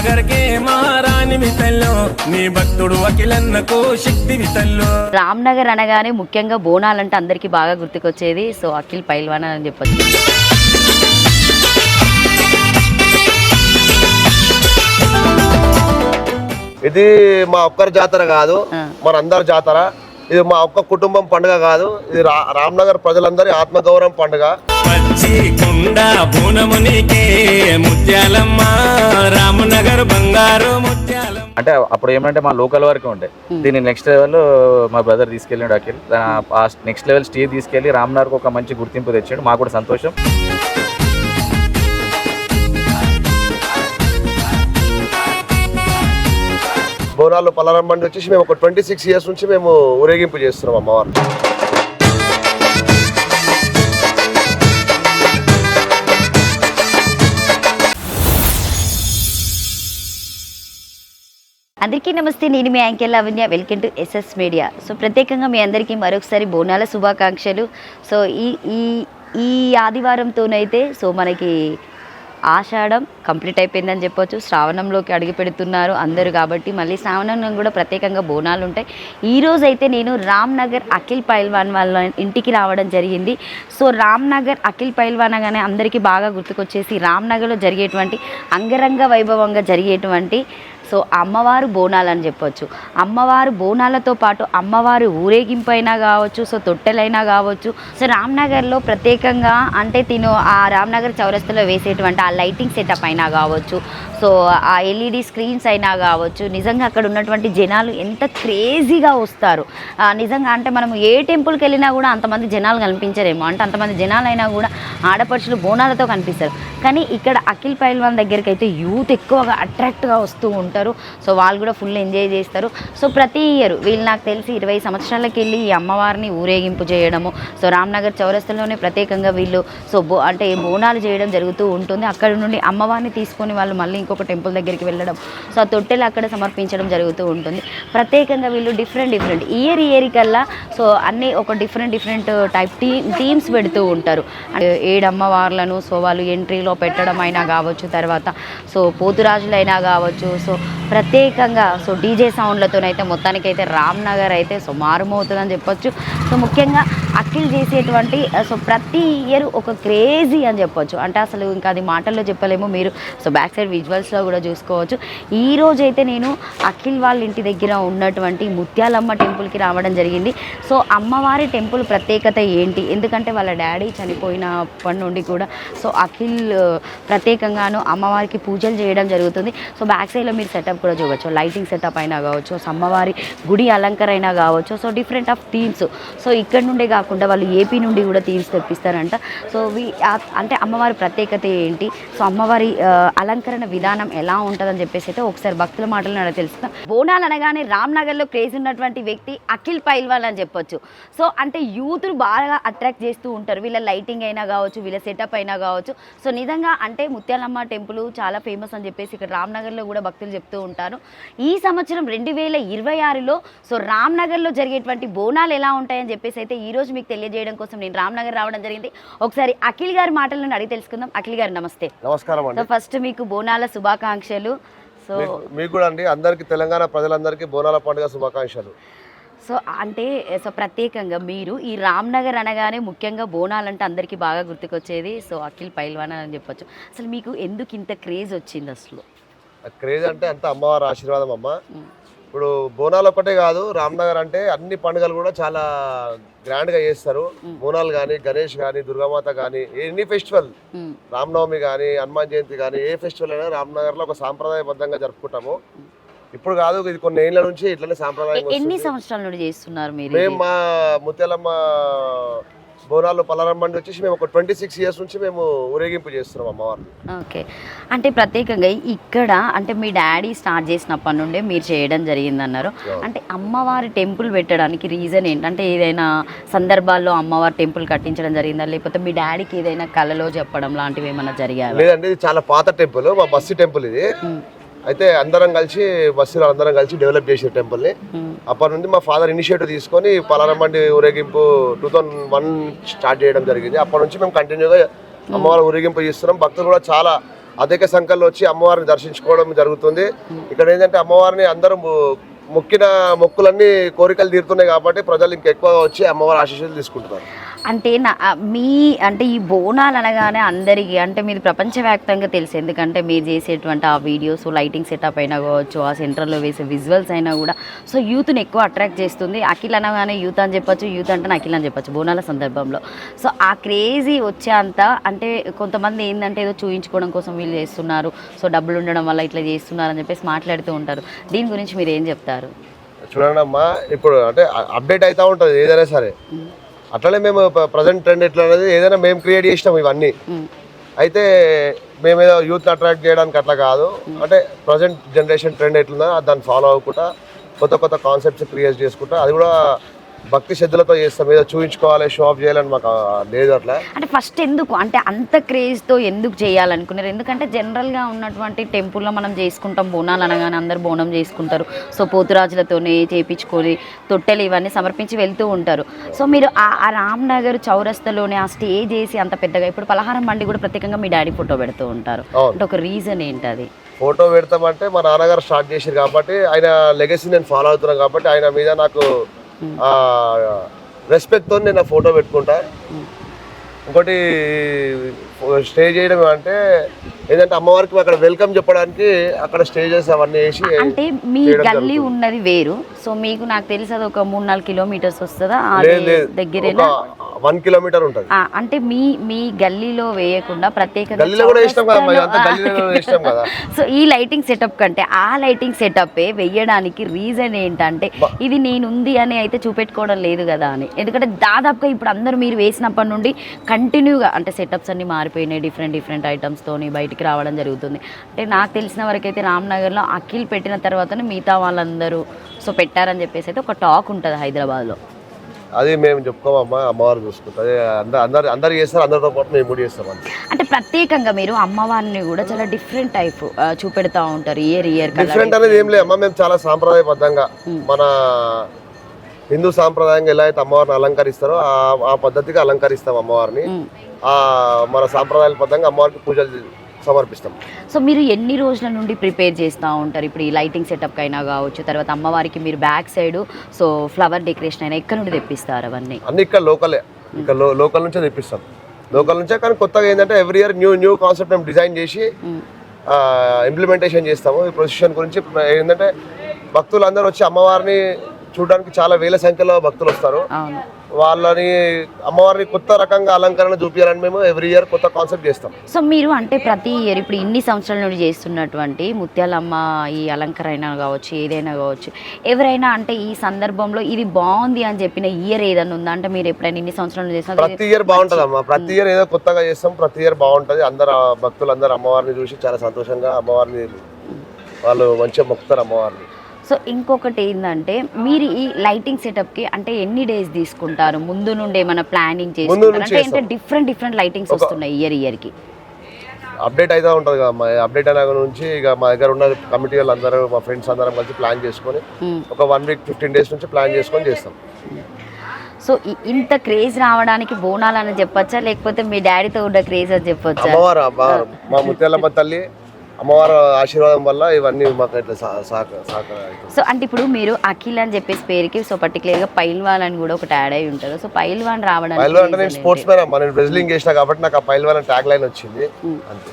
రామ్నగర్ కే మారాని వితల్లో నీ భక్తుడు అఖిలన్నకు శక్తి వితల్లో. రామ్నగర్ అనగానే ముఖ్యంగా బోనాలంటే అందరికీ బాగా గుర్తుకొచ్చేది సో అఖిల్ పైల్వాన్ అని చెప్పొచ్చు. ఇది మా ఒక్కరి జాతర కాదు, మనందరి జాతర. ఇది మా ఒక్క కుటుంబం పండుగ కాదు, ఇది రామ్నగర్ ప్రజలందరి ఆత్మగౌరవం పండుగ. పచ్చి కొండ బోనమునికే ముత్యాలమ్మ రామ్నగర్ బంగారు ముత్యాలమ్మ. అంటే అప్పుడు ఏమంటే మా లోకల్ వరకు ఉండే, దీన్ని నెక్స్ట్ లెవెల్ మా బ్రదర్ తీసుకెళ్ళాడు అఖిల్. నెక్స్ట్ లెవెల్ స్టేజ్ తీసుకెళ్ళి రామ్నగర్కి ఒక మంచి గుర్తింపు తెచ్చాడు, మాకు కూడా సంతోషం. బోనాలు పలారమ్మండి వచ్చేసి మేము ఒక 26 years నుంచి మేము ఊరేగింపు చేస్తున్నాం అమ్మవారు. అందరికీ నమస్తే, నేను మీ anchor Lavanya. Welcome to SS media. So ప్రత్యేకంగా మీ అందరికీ మరొకసారి బోనాల శుభాకాంక్షలు. సో ఈ ఆదివారంతోనైతే సో మనకి ఆషాఢం కంప్లీట్ అయిపోయిందని చెప్పొచ్చు. శ్రావణంలోకి అడుగు పెడుతున్నారు అందరూ కాబట్టి మళ్ళీ శ్రావణంలో కూడా ప్రత్యేకంగా బోనాలు ఉంటాయి. ఈరోజు అయితే నేను రామ్నగర్ అఖిల్ పైల్వాన్ వాళ్ళ ఇంటికి రావడం జరిగింది. సో రామ్నగర్ అఖిల్ పైల్వాన్ అనగానే అందరికీ బాగా గుర్తుకొచ్చేసి రామ్నగర్లో జరిగేటువంటి అంగరంగ వైభవంగా జరిగేటువంటి సో అమ్మవారు బోనాలు అని చెప్పొచ్చు. అమ్మవారు బోనాలతో పాటు అమ్మవారు ఊరేగింపు అయినా కావచ్చు, సో తొట్టెలైనా కావచ్చు. సో రామ్నగర్లో ప్రత్యేకంగా అంటే ఆ రామ్నగర్ చౌరస్తాలో వేసేటువంటి ఆ లైటింగ్ సెటప్ అయినా కావచ్చు, సో ఆ ఎల్ఈడి స్క్రీన్స్ అయినా కావచ్చు, నిజంగా అక్కడ ఉన్నటువంటి జనాలు ఎంత క్రేజీగా వస్తారు. నిజంగా అంటే మనం ఏ టెంపుల్కి వెళ్ళినా కూడా అంతమంది జనాలు కనిపించరేమో, అంటే అంతమంది జనాలైనా కూడా ఆడపడుచులు బోనాలతో కనిపిస్తారు. కానీ ఇక్కడ అఖిల్ పైల్వాన్ దగ్గరికి అయితే యూత్ ఎక్కువగా అట్రాక్ట్గా వస్తూ ఉంటారు. సో వాళ్ళు కూడా ఫుల్ ఎంజాయ్ చేస్తారు. సో ప్రతి ఇయర్ వీళ్ళు నాకు తెలిసి 20 సంవత్సరాలకి వెళ్ళి ఈ అమ్మవారిని ఊరేగింపు చేయడము, సో రామ్నగర్ చౌరస్తాలోనే ప్రత్యేకంగా వీళ్ళు సో అంటే బోనాలు చేయడం జరుగుతూ ఉంటుంది. అక్కడ నుండి అమ్మవారిని తీసుకొని వాళ్ళు మళ్ళీ ఇంకొక టెంపుల్ దగ్గరికి వెళ్ళడం, సో ఆ తొట్టెలు అక్కడ సమర్పించడం జరుగుతూ ఉంటుంది. ప్రత్యేకంగా వీళ్ళు డిఫరెంట్ ఇయర్ కల్లా సో అన్నీ ఒక డిఫరెంట్ టైప్ థీమ్స్ పెడుతూ ఉంటారు. 7 అమ్మవార్లను సో వాళ్ళు ఎంట్రీలో పెట్టడం అయినా కావచ్చు, తర్వాత సో పోతురాజులైనా కావచ్చు, సో ప్రత్యేకంగా సో డీజే సౌండ్లతోనైతే మొత్తానికైతే రామ్నగర్ అయితే సో మారుమవుతుందని చెప్పొచ్చు. సో ముఖ్యంగా అఖిల్ చేసేటువంటి సో ప్రతి ఇయర్ ఒక క్రేజీ అని చెప్పొచ్చు. అంటే అసలు ఇంకా అది మాటల్లో చెప్పలేము, మీరు సో బ్యాక్ సైడ్ విజువల్స్లో కూడా చూసుకోవచ్చు. ఈరోజైతే నేను అఖిల్ వాళ్ళ ఇంటి దగ్గర ఉన్నటువంటి ముత్యాలమ్మ టెంపుల్కి రావడం జరిగింది. సో అమ్మవారి టెంపుల్ ప్రత్యేకత ఏంటి, ఎందుకంటే వాళ్ళ డాడీ చనిపోయినప్పటి నుండి కూడా సో అఖిల్ ప్రత్యేకంగాను అమ్మవారికి పూజలు చేయడం జరుగుతుంది. సో బ్యాక్ సైడ్లో మీరు సెటప్ కూడా చూడవచ్చు, లైటింగ్ సెటప్ అయినా కావచ్చు, సో అమ్మవారి గుడి అలంకరణ అయినా కావచ్చు, so different of themes. So ఇక్కడ నుండే కాకుండా వాళ్ళు ఏపీ నుండి కూడా థీమ్స్ తెప్పిస్తారంట. సో అంటే అమ్మవారి ప్రత్యేకత ఏంటి, సో అమ్మవారి అలంకరణ విధానం ఎలా ఉంటుందని చెప్పేసి అయితే ఒకసారి భక్తుల మాటలు నాకు తెలుస్తాం. బోనాలు అనగానే రామ్నగర్లో క్రేజ్ ఉన్నటువంటి వ్యక్తి అఖిల్ పైల్వాన్ అని చెప్పొచ్చు. సో అంటే యూత్ను బాగా అట్రాక్ట్ చేస్తూ ఉంటారు, వీళ్ళ లైటింగ్ అయినా కావచ్చు, వీళ్ళ సెటప్ అయినా కావచ్చు. సో నిజంగా అంటే ముత్యాలమ్మ టెంపుల్ చాలా ఫేమస్ అని చెప్పేసి ఇక్కడ రామ్నగర్లో కూడా భక్తులు చెప్తూ ఉంటారు. ఈ సంవత్సరం 2026లో సో రామ్నగర్లో జరిగేటువంటి బోనాలు ఎలా ఉంటాయని చెప్పేసి అయితే ఈరోజు మీకు తెలియజేయడం కోసం నేను రామ్నగర్ రావడం జరిగింది. ఒకసారి అఖిల్ గారి మాటలను అడిగి తెలుసుకుందాం. అఖిల్ గారు నమస్తే. నమస్కారం అండి. సో ఫస్ట్ మీకు బోనాల శుభాకాంక్షలు. సో మీకు కూడా అండి, అందరికీ తెలంగాణ ప్రజలందరికీ బోనాల పండుగ శుభాకాంక్షలు. సో అంటే సో ప్రత్యేకంగా మీరు ఈ రామ్నగర్ అనగానే ముఖ్యంగా బోనాలంటే అందరికీ బాగా గుర్తుకొచ్చేది సో అఖిల్ పైల్వాన్ అని చెప్పొచ్చు. అసలు మీకు ఎందుకు ఇంత క్రేజ్ వచ్చింది? అసలు క్రేజ్ అంటే అంత అమ్మవారి ఆశీర్వాదం అమ్మ. ఇప్పుడు బోనాలు ఒకటే కాదు, రామ్నగర్ అంటే అన్ని పండుగలు కూడా చాలా గ్రాండ్గా చేస్తారు. బోనాలు కానీ, గణేష్ కానీ, దుర్గామాత కానీ, ఎనీ ఫెస్టివల్, రామనవమి కానీ, హనుమాన్ జయంతి కానీ, ఏ ఫెస్టివల్ అయినా రామ్నగర్లో ఒక సాంప్రదాయబద్ధంగా జరుపుకుంటాము. ఇప్పుడు కాదు, ఇది కొన్ని ఏళ్ళ నుంచి ఇట్లనే సాంప్రదాయం. ఎన్ని సంవత్సరాల నుండి చేస్తున్నారు మీరు? మేము మా ముత్యాలమ్మ బోనాలు పలారమ్మండి వచ్చేసి మేము ఒక 26 years నుంచి మేము ఊరేగింపు చేస్తున్నాం అమ్మవారిని. ఓకే, అంటే ప్రత్యేకంగా ఇక్కడ అంటే మీ డాడీ స్టార్ట్ చేసినప్పటి నుండే మీరు చేయడం జరిగింది అన్నారు. అంటే అమ్మవారి టెంపుల్ పెట్టడానికి రీజన్ ఏంటంటే ఏదైనా సందర్భాల్లో అమ్మవారి టెంపుల్ కట్టించడం జరిగిందా, లేకపోతే మీ డాడీకి ఏదైనా కళలో చెప్పడం లాంటివి ఏమైనా జరిగాయా? లేదండి, ఇది చాలా పాత టెంపుల్, మా బస్సు టెంపుల్ ఇది. అయితే అందరం కలిసి బస్సులో అందరం కలిసి డెవలప్ చేసే టెంపుల్ని. అప్పటి నుండి మా ఫాదర్ ఇనిషియేటివ్ తీసుకొని పలారమ్మండి ఊరేగింపు 2001 స్టార్ట్ చేయడం జరిగింది. అప్పటి నుంచి మేము కంటిన్యూగా అమ్మవారి ఊరేగింపు చేస్తున్నాం. భక్తులు కూడా చాలా అధిక సంఖ్యలో వచ్చి అమ్మవారిని దర్శించుకోవడం జరుగుతుంది. ఇక్కడ ఏంటంటే అమ్మవారిని అందరూ మొక్కిన మొక్కులన్నీ కోరికలు తీరుతున్నాయి కాబట్టి ప్రజలు ఇంకెక్కువ వచ్చి అమ్మవారి ఆశీస్సులు తీసుకుంటున్నారు. అంటే అంటే ఈ బోనాలు అనగానే అందరికీ అంటే మీది ప్రపంచవ్యాప్తంగా తెలుసు, ఎందుకంటే మీరు చేసేటువంటి ఆ వీడియోస్ లైటింగ్ సెటప్ అయినా కావచ్చు, ఆ సెంటర్లో వేసే విజువల్స్ అయినా కూడా సో యూత్ని ఎక్కువ అట్రాక్ట్ చేస్తుంది. అఖిల్ అనగానే యూత్ అని చెప్పొచ్చు, యూత్ అంటే అఖిల్ అని చెప్పొచ్చు బోనాల సందర్భంలో. సో ఆ క్రేజీ వచ్చే అంత అంటే కొంతమంది ఏంటంటే ఏదో చూయించుకోవడం కోసం వీళ్ళు చేస్తున్నారు, సో డబ్బులు ఉండడం వల్ల ఇట్లా చేస్తున్నారు అని చెప్పేసి మాట్లాడుతూ ఉంటారు. దీని గురించి మీరు ఏం చెప్తారు? చూడండి అమ్మా, ఇప్పుడు అంటే అప్డేట్ అవుతూ ఉంటుంది ఏదైనా సరే. అట్లనే మేము ప్రజెంట్ ట్రెండ్ ఎట్లా అనేది ఏదైనా మేము క్రియేట్ చేసినాం ఇవన్నీ. అయితే మేము ఏదో యూత్ అట్రాక్ట్ చేయడానికి అట్లా కాదు, అంటే ప్రజెంట్ జనరేషన్ ట్రెండ్ ఎట్లుందో దాన్ని ఫాలో అవ్వకుండా కొత్త కొత్త కాన్సెప్ట్స్ క్రియేట్ చేసుకుంటా, అది కూడా భక్తి శ్రద్ధలతో చేస్తాం. ఏదో చూపించుకోవాలి, షో ఆఫ్ చేయాలని మాకు లేదు. అట్లా అంటే ఫస్ట్ ఎందుకు అంటే అంత క్రేజ్తో ఎందుకు చేయాలనుకున్నారు? ఎందుకంటే జనరల్గా ఉన్నటువంటి టెంపుల్లో మనం చేసుకుంటాం బోనాలు అనగానే అందరు బోనం చేసుకుంటారు, సో పోతురాజులతోనే చేయించుకొని తొట్టెలు ఇవన్నీ సమర్పించి వెళ్తూ ఉంటారు. సో మీరు ఆ రామ్నగర్ చౌరస్తలోనే ఆ స్టేజ్ వేసి అంత పెద్దగా ఇప్పుడు పలహారం బండి కూడా ప్రత్యేకంగా మీ డాడీ ఫోటో పెడుతూ ఉంటారు, అంటే ఒక రీజన్ ఏంటి అది? ఫోటో పెడతామంటే మా నాన్నగారు స్టార్ట్ చేశారు కాబట్టి ఆయన లెగసీ నేను ఫాలో అవుతున్నాను కాబట్టి ఆయన మీద నాకు రెస్పెక్ట్ తో నేను ఫోటో పెట్టుకుంటా. ఇంకోటి స్టేజ్ చేయడం అంటే ఏంటంటే అమ్మవారికి అక్కడ వెల్కమ్ చెప్పడానికి అక్కడ స్టేజెస్ అవన్నీ వేసి. అంటే మీ గల్లీ ఉన్నది వేరు, సో మీకు నాకు తెలిసి అది ఒక 3-4 కిలోమీటర్స్ వస్తుందా? దగ్గరేనా? 1 కిలోమీటర్ ఉంటుంది. అంటే మీ గల్లీలో వేయకుండా ప్రత్యేకంగా సో ఈ లైటింగ్ సెటప్ కంటే ఆ లైటింగ్ సెటప్ వేయడానికి రీజన్ ఏంటంటే ఇది నేను ఉంది అని అయితే చూపెట్టుకోవడం లేదు కదా అని. ఎందుకంటే దాదాపుగా ఇప్పుడు అందరూ మీరు వేసినప్పటి నుండి కంటిన్యూగా అంటే సెటప్స్ అన్ని మారిపోయినాయి, డిఫరెంట్ ఐటమ్స్తోని బయటికి రావడం జరుగుతుంది. అంటే నాకు తెలిసిన వరకు అయితే రామ్నగర్లో అఖిల్ పెట్టిన తర్వాతనే మిగతా వాళ్ళందరూ సో పెట్టారని చెప్పేసి అయితే ఒక టాక్ ఉంటుంది హైదరాబాద్లో. అది మేము చెప్పుకోమమ్మా, అమ్మవారు చూసుకుంటుంది. అందరు చేస్తారు, అందరితో పాటు మేము కూడా చేస్తాం. అంటే ప్రత్యేకంగా మీరు అమ్మవారిని కూడా చాలా డిఫరెంట్ టైప్ చూపెడతా ఉంటారు. ఇయర్ డిఫరెంట్ అనేది ఏం లేదు అమ్మ, మేము చాలా సాంప్రదాయబద్ధంగా మన హిందూ సాంప్రదాయంగా ఎలా అయితే అమ్మవారిని అలంకరిస్తారో ఆ పద్ధతిగా అలంకరిస్తాం అమ్మవారిని. మన సాంప్రదాయాల బద్ధంగా అమ్మవారికి పూజలు సమర్పిస్తాం. సో మీరు ఎన్ని రోజుల నుండి ప్రిపేర్ చేస్తూ ఉంటారు? ఇప్పుడు ఈ లైటింగ్ సెటప్ అయినా కావచ్చు, తర్వాత అమ్మవారికి మీరు back side so flower decoration అయినా ఎక్కడ నుండి తెప్పిస్తారు? అవన్నీ అన్ని ఇక్కడ లోకలే, ఇక్కడ లోకల్ నుంచే తెప్పిస్తాం. లోకల్ నుంచే, కానీ కొత్తగా ఏంటంటే ఎవ్రీ ఇయర్ న్యూ కాన్సెప్ట్ మేము డిజైన్ చేసి ఇంప్లిమెంటేషన్ చేస్తాము. ఈ ప్రొసెషన్ గురించి ఏంటంటే భక్తులు అందరూ వచ్చి అమ్మవారిని చూడడానికి చాలా వేల సంఖ్యలో భక్తులు వస్తారు. వాళ్ళని అమ్మవారిని కొత్త రకంగా అలంకరణ చూపించాలని మేము ఎవ్రీ ఇయర్ కొత్త కాన్సెప్ట్ చేస్తాం. సో మీరు అంటే ప్రతి ఇయర్ ఇప్పుడు ఇన్ని సంవత్సరాల నుండి చేస్తున్నటువంటి ముత్యాలమ్మ ఈ అలంకరణ కావచ్చు, ఏదైనా కావచ్చు, ఎవరైనా అంటే ఈ సందర్భంలో ఇది బాగుంది అని చెప్పిన ఇయర్ ఏదైనా ఉందా? అంటే మీరు ఎప్పుడైనా ఇన్ని సంవత్సరాలు చేసిన ప్రతి ఇయర్ బాగుంటుంది అమ్మ, ప్రతి ఇయర్ ఏదో కొత్తగా చేస్తాం, ప్రతి ఇయర్ బాగుంటుంది. అందరు భక్తులు అందరూ అమ్మవారిని చూసి చాలా సంతోషంగా అమ్మవారిని వాళ్ళు మంచిగా మొక్కుతారు అమ్మవారిని. సో ఇంకొకటి ఏంటంటే మీరు ఈ లైటింగ్ సెటప్కి అంటే ఎన్ని డేస్ తీసుకుంటారు? ముందు నుండి ఏమైనా ప్లానింగ్ చేసుకుంటారు? అంటే డిఫరెంట్ లైటింగ్స్ వస్తున్నాయి ఇయర్కి అప్డేట్ అయితే ఉంటుంది కదా అమ్మా. అప్డేట్ అయినా నుంచి ఇక మా దగ్గర ఉన్న కమిటీ వాళ్ళందరూ మా ఫ్రెండ్స్ అందరం కలిసి ప్లాన్ చేసుకొని ఒక 1 వీక్ 15 డేస్ నుంచి ప్లాన్ చేసుకొని చేస్తాం. సో ఇంత క్రేజ్ రావడానికి బోనాలు అని చెప్పొచ్చా, లేకపోతే మీ డాడీతో ఉన్న క్రేజ్ అని చెప్పొచ్చా? అమ్మవారు మా ముత్యాలమ్మ తల్లి అమ్మవారు ఆశీర్వాదం వల్ల ఇవన్నీ మాకు ఇట్లా సో అంటే ఇప్పుడు మీరు అఖిల్ అని చెప్పేసి పేరుకి సో పర్టికులర్గా పైల్వాన్ అని కూడా ఒకటి యాడ్ అయి ఉంటుంది. సో పైల్వాన్ రావడానికి పైల్వాన్ అంటే నేను స్పోర్ట్స్ మ్యాన్ అమ్మా, నేను రెజ్లింగ్ చేసిన కాబట్టి నాకు ఆ పైల్వాన్ అని ట్యాగ్ లైన్ వచ్చింది అంతే.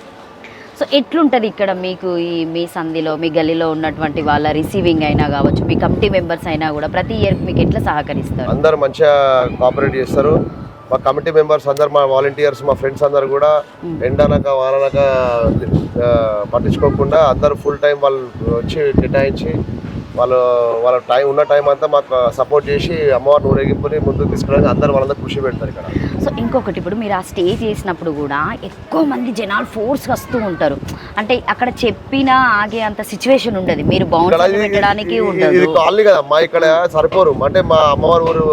సో ఎట్లుంటుంది ఇక్కడ మీకు మీ సంధిలో మీ గల్లీలో ఉన్నటువంటి వాళ్ళ రిసీవింగ్ అయినా కావచ్చు, మీ కమిటీ మెంబర్స్ అయినా కూడా ప్రతి ఇయర్ మీకు ఎట్లా సహకరిస్తారు? అందరు మంచిగా కోఆపరేట్ చేస్తారు. మా కమిటీ మెంబర్స్ అందరు, మా వాలంటీర్స్, మా ఫ్రెండ్స్ అందరు కూడా ఎండనక వాననక పట్టించుకోకుండా అందరు ఫుల్ టైం వాళ్ళు వచ్చి కేటాయించి వాళ్ళ ఉన్న టైం అంతా మాకు సపోర్ట్ చేసి అమ్మవారిని ఊరేగింపుని ముందుకు తీసుకోవడానికి వాళ్ళందరూ కృషి పెడతారు ఇక్కడ. సో ఇంకొకటి ఇప్పుడు మీరు ఆ స్టేజ్ చేసినప్పుడు కూడా ఎక్కువ మంది జనాలు ఫోర్స్గా వస్తూ ఉంటారు, అంటే అక్కడ చెప్పినా ఆగే అంత సిచ్యువేషన్ ఉండదు, మీరు బౌండరీ పెట్టడానికి ఉండదు. ఇది కాలనీ కదమ్మా, ఇక్కడ సరిపోరు. అంటే మా అమ్మవారి ఊరు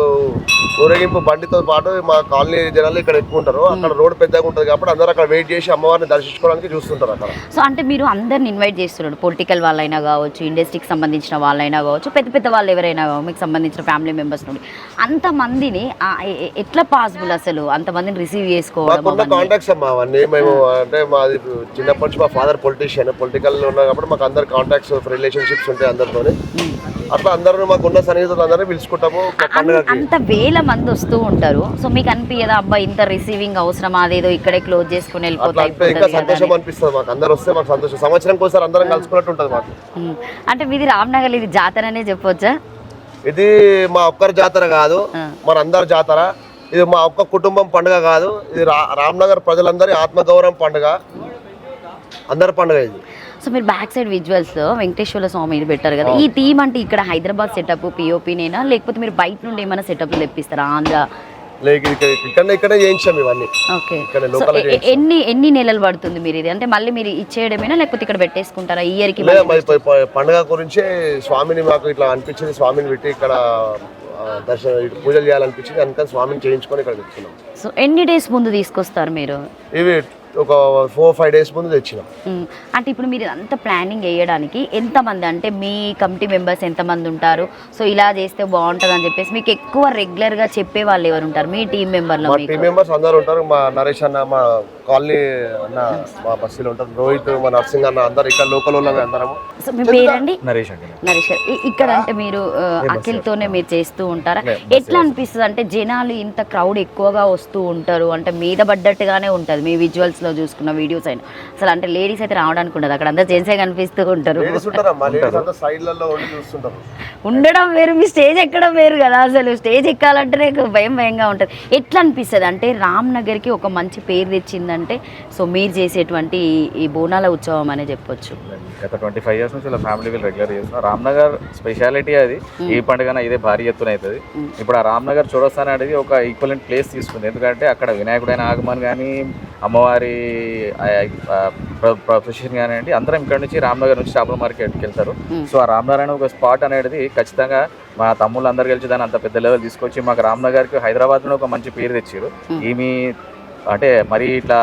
ఊరేగింపు బండితో పాటు మా కాలనీ జనాలు ఇక్కడ ఎక్కువ ఉంటారు. అక్కడ రోడ్ పెద్దగా ఉంటుంది కాబట్టి అందరూ అక్కడ వెయిట్ చేసి అమ్మవారిని దర్శించుకోవడానికి చూస్తుంటారు అక్కడ. సో అంటే మీరు అందరిని ఇన్వైట్ చేస్తున్నారు, పొలిటికల్ వాళ్ళైనా కావచ్చు, ఇండస్ట్రీకి సంబంధించిన వాళ్ళైనా కావచ్చు, పెద్ద పెద్ద వాళ్ళు ఎవరైనా మీకు సంబంధించిన ఫ్యామిలీ మెంబర్స్ నుండి అంతమందిని ఎట్లా పాసిబుల్ అసలు అంతమందిని రిసీవ్ చేసుకోవడం? మాకున్న కాంటాక్ట్స్ అమ్మా అవన్నీ. మేము అంటే మాది చిన్నప్పటి నుంచి మా ఫాదర్ పొలిటీషియన్, పొలిటికల్ ఉన్నాం కాబట్టి మాకు అందరు కాంటాక్ట్స్ రిలేషన్షిప్స్ ఉంటాయి అందరితోని. అట్లా అందరూ మాకున్న సన్నిహితులు అందరినీ పిలుచుకుంటాము. అంత వేల మంది వస్తూ ఉంటారు. సో మీకు అనిపించదా అబ్బా ఇంత రిసీవింగ్ అవసరం, అదేదో ఇక్కడే క్లోజ్ చేసుకుని వెళ్ళిపోతాయి? ఇంకా సంతోషం అనిపిస్తుంది మాకు. అందరు వస్తే మాకు సంతోషం. సంవత్సరం కోసం అందరం కలుసుకున్నట్టు ఉంటుంది మాకు. అంటే మీది రామ్నగర్, ఇది జాతరనే చెప్పొచ్చా? ఇది మా ఒక్కరి జాతర కాదు, మన అందరి జాతర. ఇది మా ఒక్క కుటుంబం పండుగ కాదు, ఇది రామ్నగర్ ప్రజలందరి ఆత్మగౌరవం పండుగ, అందరి పండుగ ఇది. సో మీరు బ్యాక్ సైడ్ విజువల్స్ వెంకటేశ్వర స్వామి పెట్టారు కదా, ఈ థీమ్ అంటే ఇక్కడ హైదరాబాద్ సెటప్ పిఓపినేనా లేకపోతే మీరు బయట నుండి ఏమైనా సెటప్లు తెప్పిస్తారా? ఆంధ్ర ఇక్కడే చేయించాం ఇవన్నీ. ఓకే. ఎన్ని నెలలు పడుతుంది మీరు ఇది అంటే మళ్ళీ మీరు ఇచ్చేయడమేనా లేకపోతే ఇక్కడ పెట్టేసుకుంటారా ఇయర్ కి? పండుగ గురించి స్వామిని మాకు ఇట్లా అనిపించింది, స్వామిని పెట్టి ఇక్కడ దర్శనం పూజలు చేయాలనిపించింది, అందుకని స్వామిని చేయించుకొని ఇక్కడ తెచ్చుకున్నాం. సో ఎన్ని డేస్ ముందు తీసుకొస్తారు మీరు? ఇవి ఒక 4-5 డేస్ ముందు తెచ్చినాం. అంటే ఇప్పుడు మీరు అంతా ప్లానింగ్ వేయడానికి ఎంతమంది, అంటే మీ కమిటీ మెంబర్స్ ఎంతమంది ఉంటారు? సో ఇలా చేస్తే బాగుంటుంది అని చెప్పేసి మీకు ఎక్కువ రెగ్యులర్ గా చెప్పే వాళ్ళు ఎవరు ఉంటారు మీ టీం మెంబర్లో? మా టీం మెంబర్స్ అందరూ ఉంటారు. మా నరేష్ అన్న, మా కాలనీ అన్న, మా బస్సులో ఉంటారు, రోహిత్, మా నర్సింగ్ అన్న, అందరు ఇక్కడ లోకల్ వాళ్ళమే అందరము. సో మీ పేరండి? నరేష్ అండి. నరేష్ గారు, ఇక్కడ అంటే మీరు అఖిల్తోనే మీరు చేస్తూ ఉంటారా? ఎట్లా అనిపిస్తుంది అంటే జనాలు ఇంత క్రౌడ్ ఎక్కువగా వస్తూ ఉంటారు, అంటే మీద పడ్డట్టుగానే ఉంటుంది మీ విజువల్స్ లో చూసుకున్న వీడియోస్ అయినా. అసలు అంటే లేడీస్ అయితే రావడానికి ఉండదు, అక్కడ అందరు జెంట్సే కనిపిస్తూ ఉంటారు. ఉండడం వేరు, మీ స్టేజ్ ఎక్కడం వేరు కదా. అసలు స్టేజ్ ఎక్కాలంటేనే భయంగా ఉంటుంది. ఎట్లా అనిపిస్తుంది అంటే రామ్నగర్కి ఒక మంచి పేరు తెచ్చిందంటే సో మీరు చేసేటువంటి ఈ బోనాల ఉత్సవం అనే చెప్పొచ్చు. గత 25 years నుంచి ఇలా ఫ్యామిలీ వీళ్ళు రెగ్యులర్ చేస్తున్నాం. రామ్నగర్ స్పెషాలిటీ అది, ఏ పండుగన ఇదే భారీ ఎత్తున అవుతుంది. ఇప్పుడు ఆ రామ్నగర్ చౌరస్తా అనేది ఒక ఈక్వలెంట్ ప్లేస్ తీసుకుంది, ఎందుకంటే అక్కడ వినాయకుడైన ఆగమన్ కానీ, అమ్మవారి ప్రొసెషన్ కానివ్వండి, అందరం ఇక్కడ నుంచి రామ్నగర్ నుంచి చేపల మార్కెట్కి వెళ్తారు. సో ఆ రామ్నగర్ అనే ఒక స్పాట్ అనేది ఖచ్చితంగా మా తమ్ముళ్ళు అందరు కలిసి దాన్ని అంత పెద్ద లెవెల్ తీసుకొచ్చి మాకు రామ్నగర్కి హైదరాబాద్లో ఒక మంచి పేరు తెచ్చారు. ఏమి అంటే మరి ఇట్లా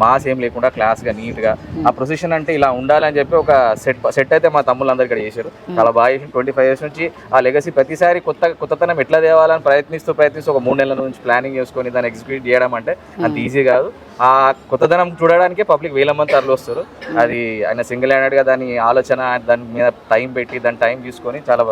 మాస్ ఏం లేకుండా క్లాస్గా నీట్గా ఆ ప్రొసెషన్ అంటే ఇలా ఉండాలని చెప్పి ఒక సెట్ అయితే మా తమ్ముళ్ళందరూ ఇక్కడ చేశారు. చాలా బాగా చేసి 25 years నుంచి ఆ లెగసీ ప్రతిసారి కొత్తతనం ఎట్లా తేవాలని ప్రయత్నిస్తూ ఒక 3 నెలల నుంచి ప్లానింగ్ చేసుకొని దాన్ని ఎగ్జిక్యూట్ చేయడం అంటే అంత ఈజీ కాదు. ఆ కొత్తదనం చూడడానికే పబ్లిక్ వేల మంది తరలి వస్తారు. అది ఆయన సింగిల్ హ్యాండెడ్గా దాని ఆలోచన, దాని మీద టైం పెట్టి దాని టైం తీసుకొని చాలా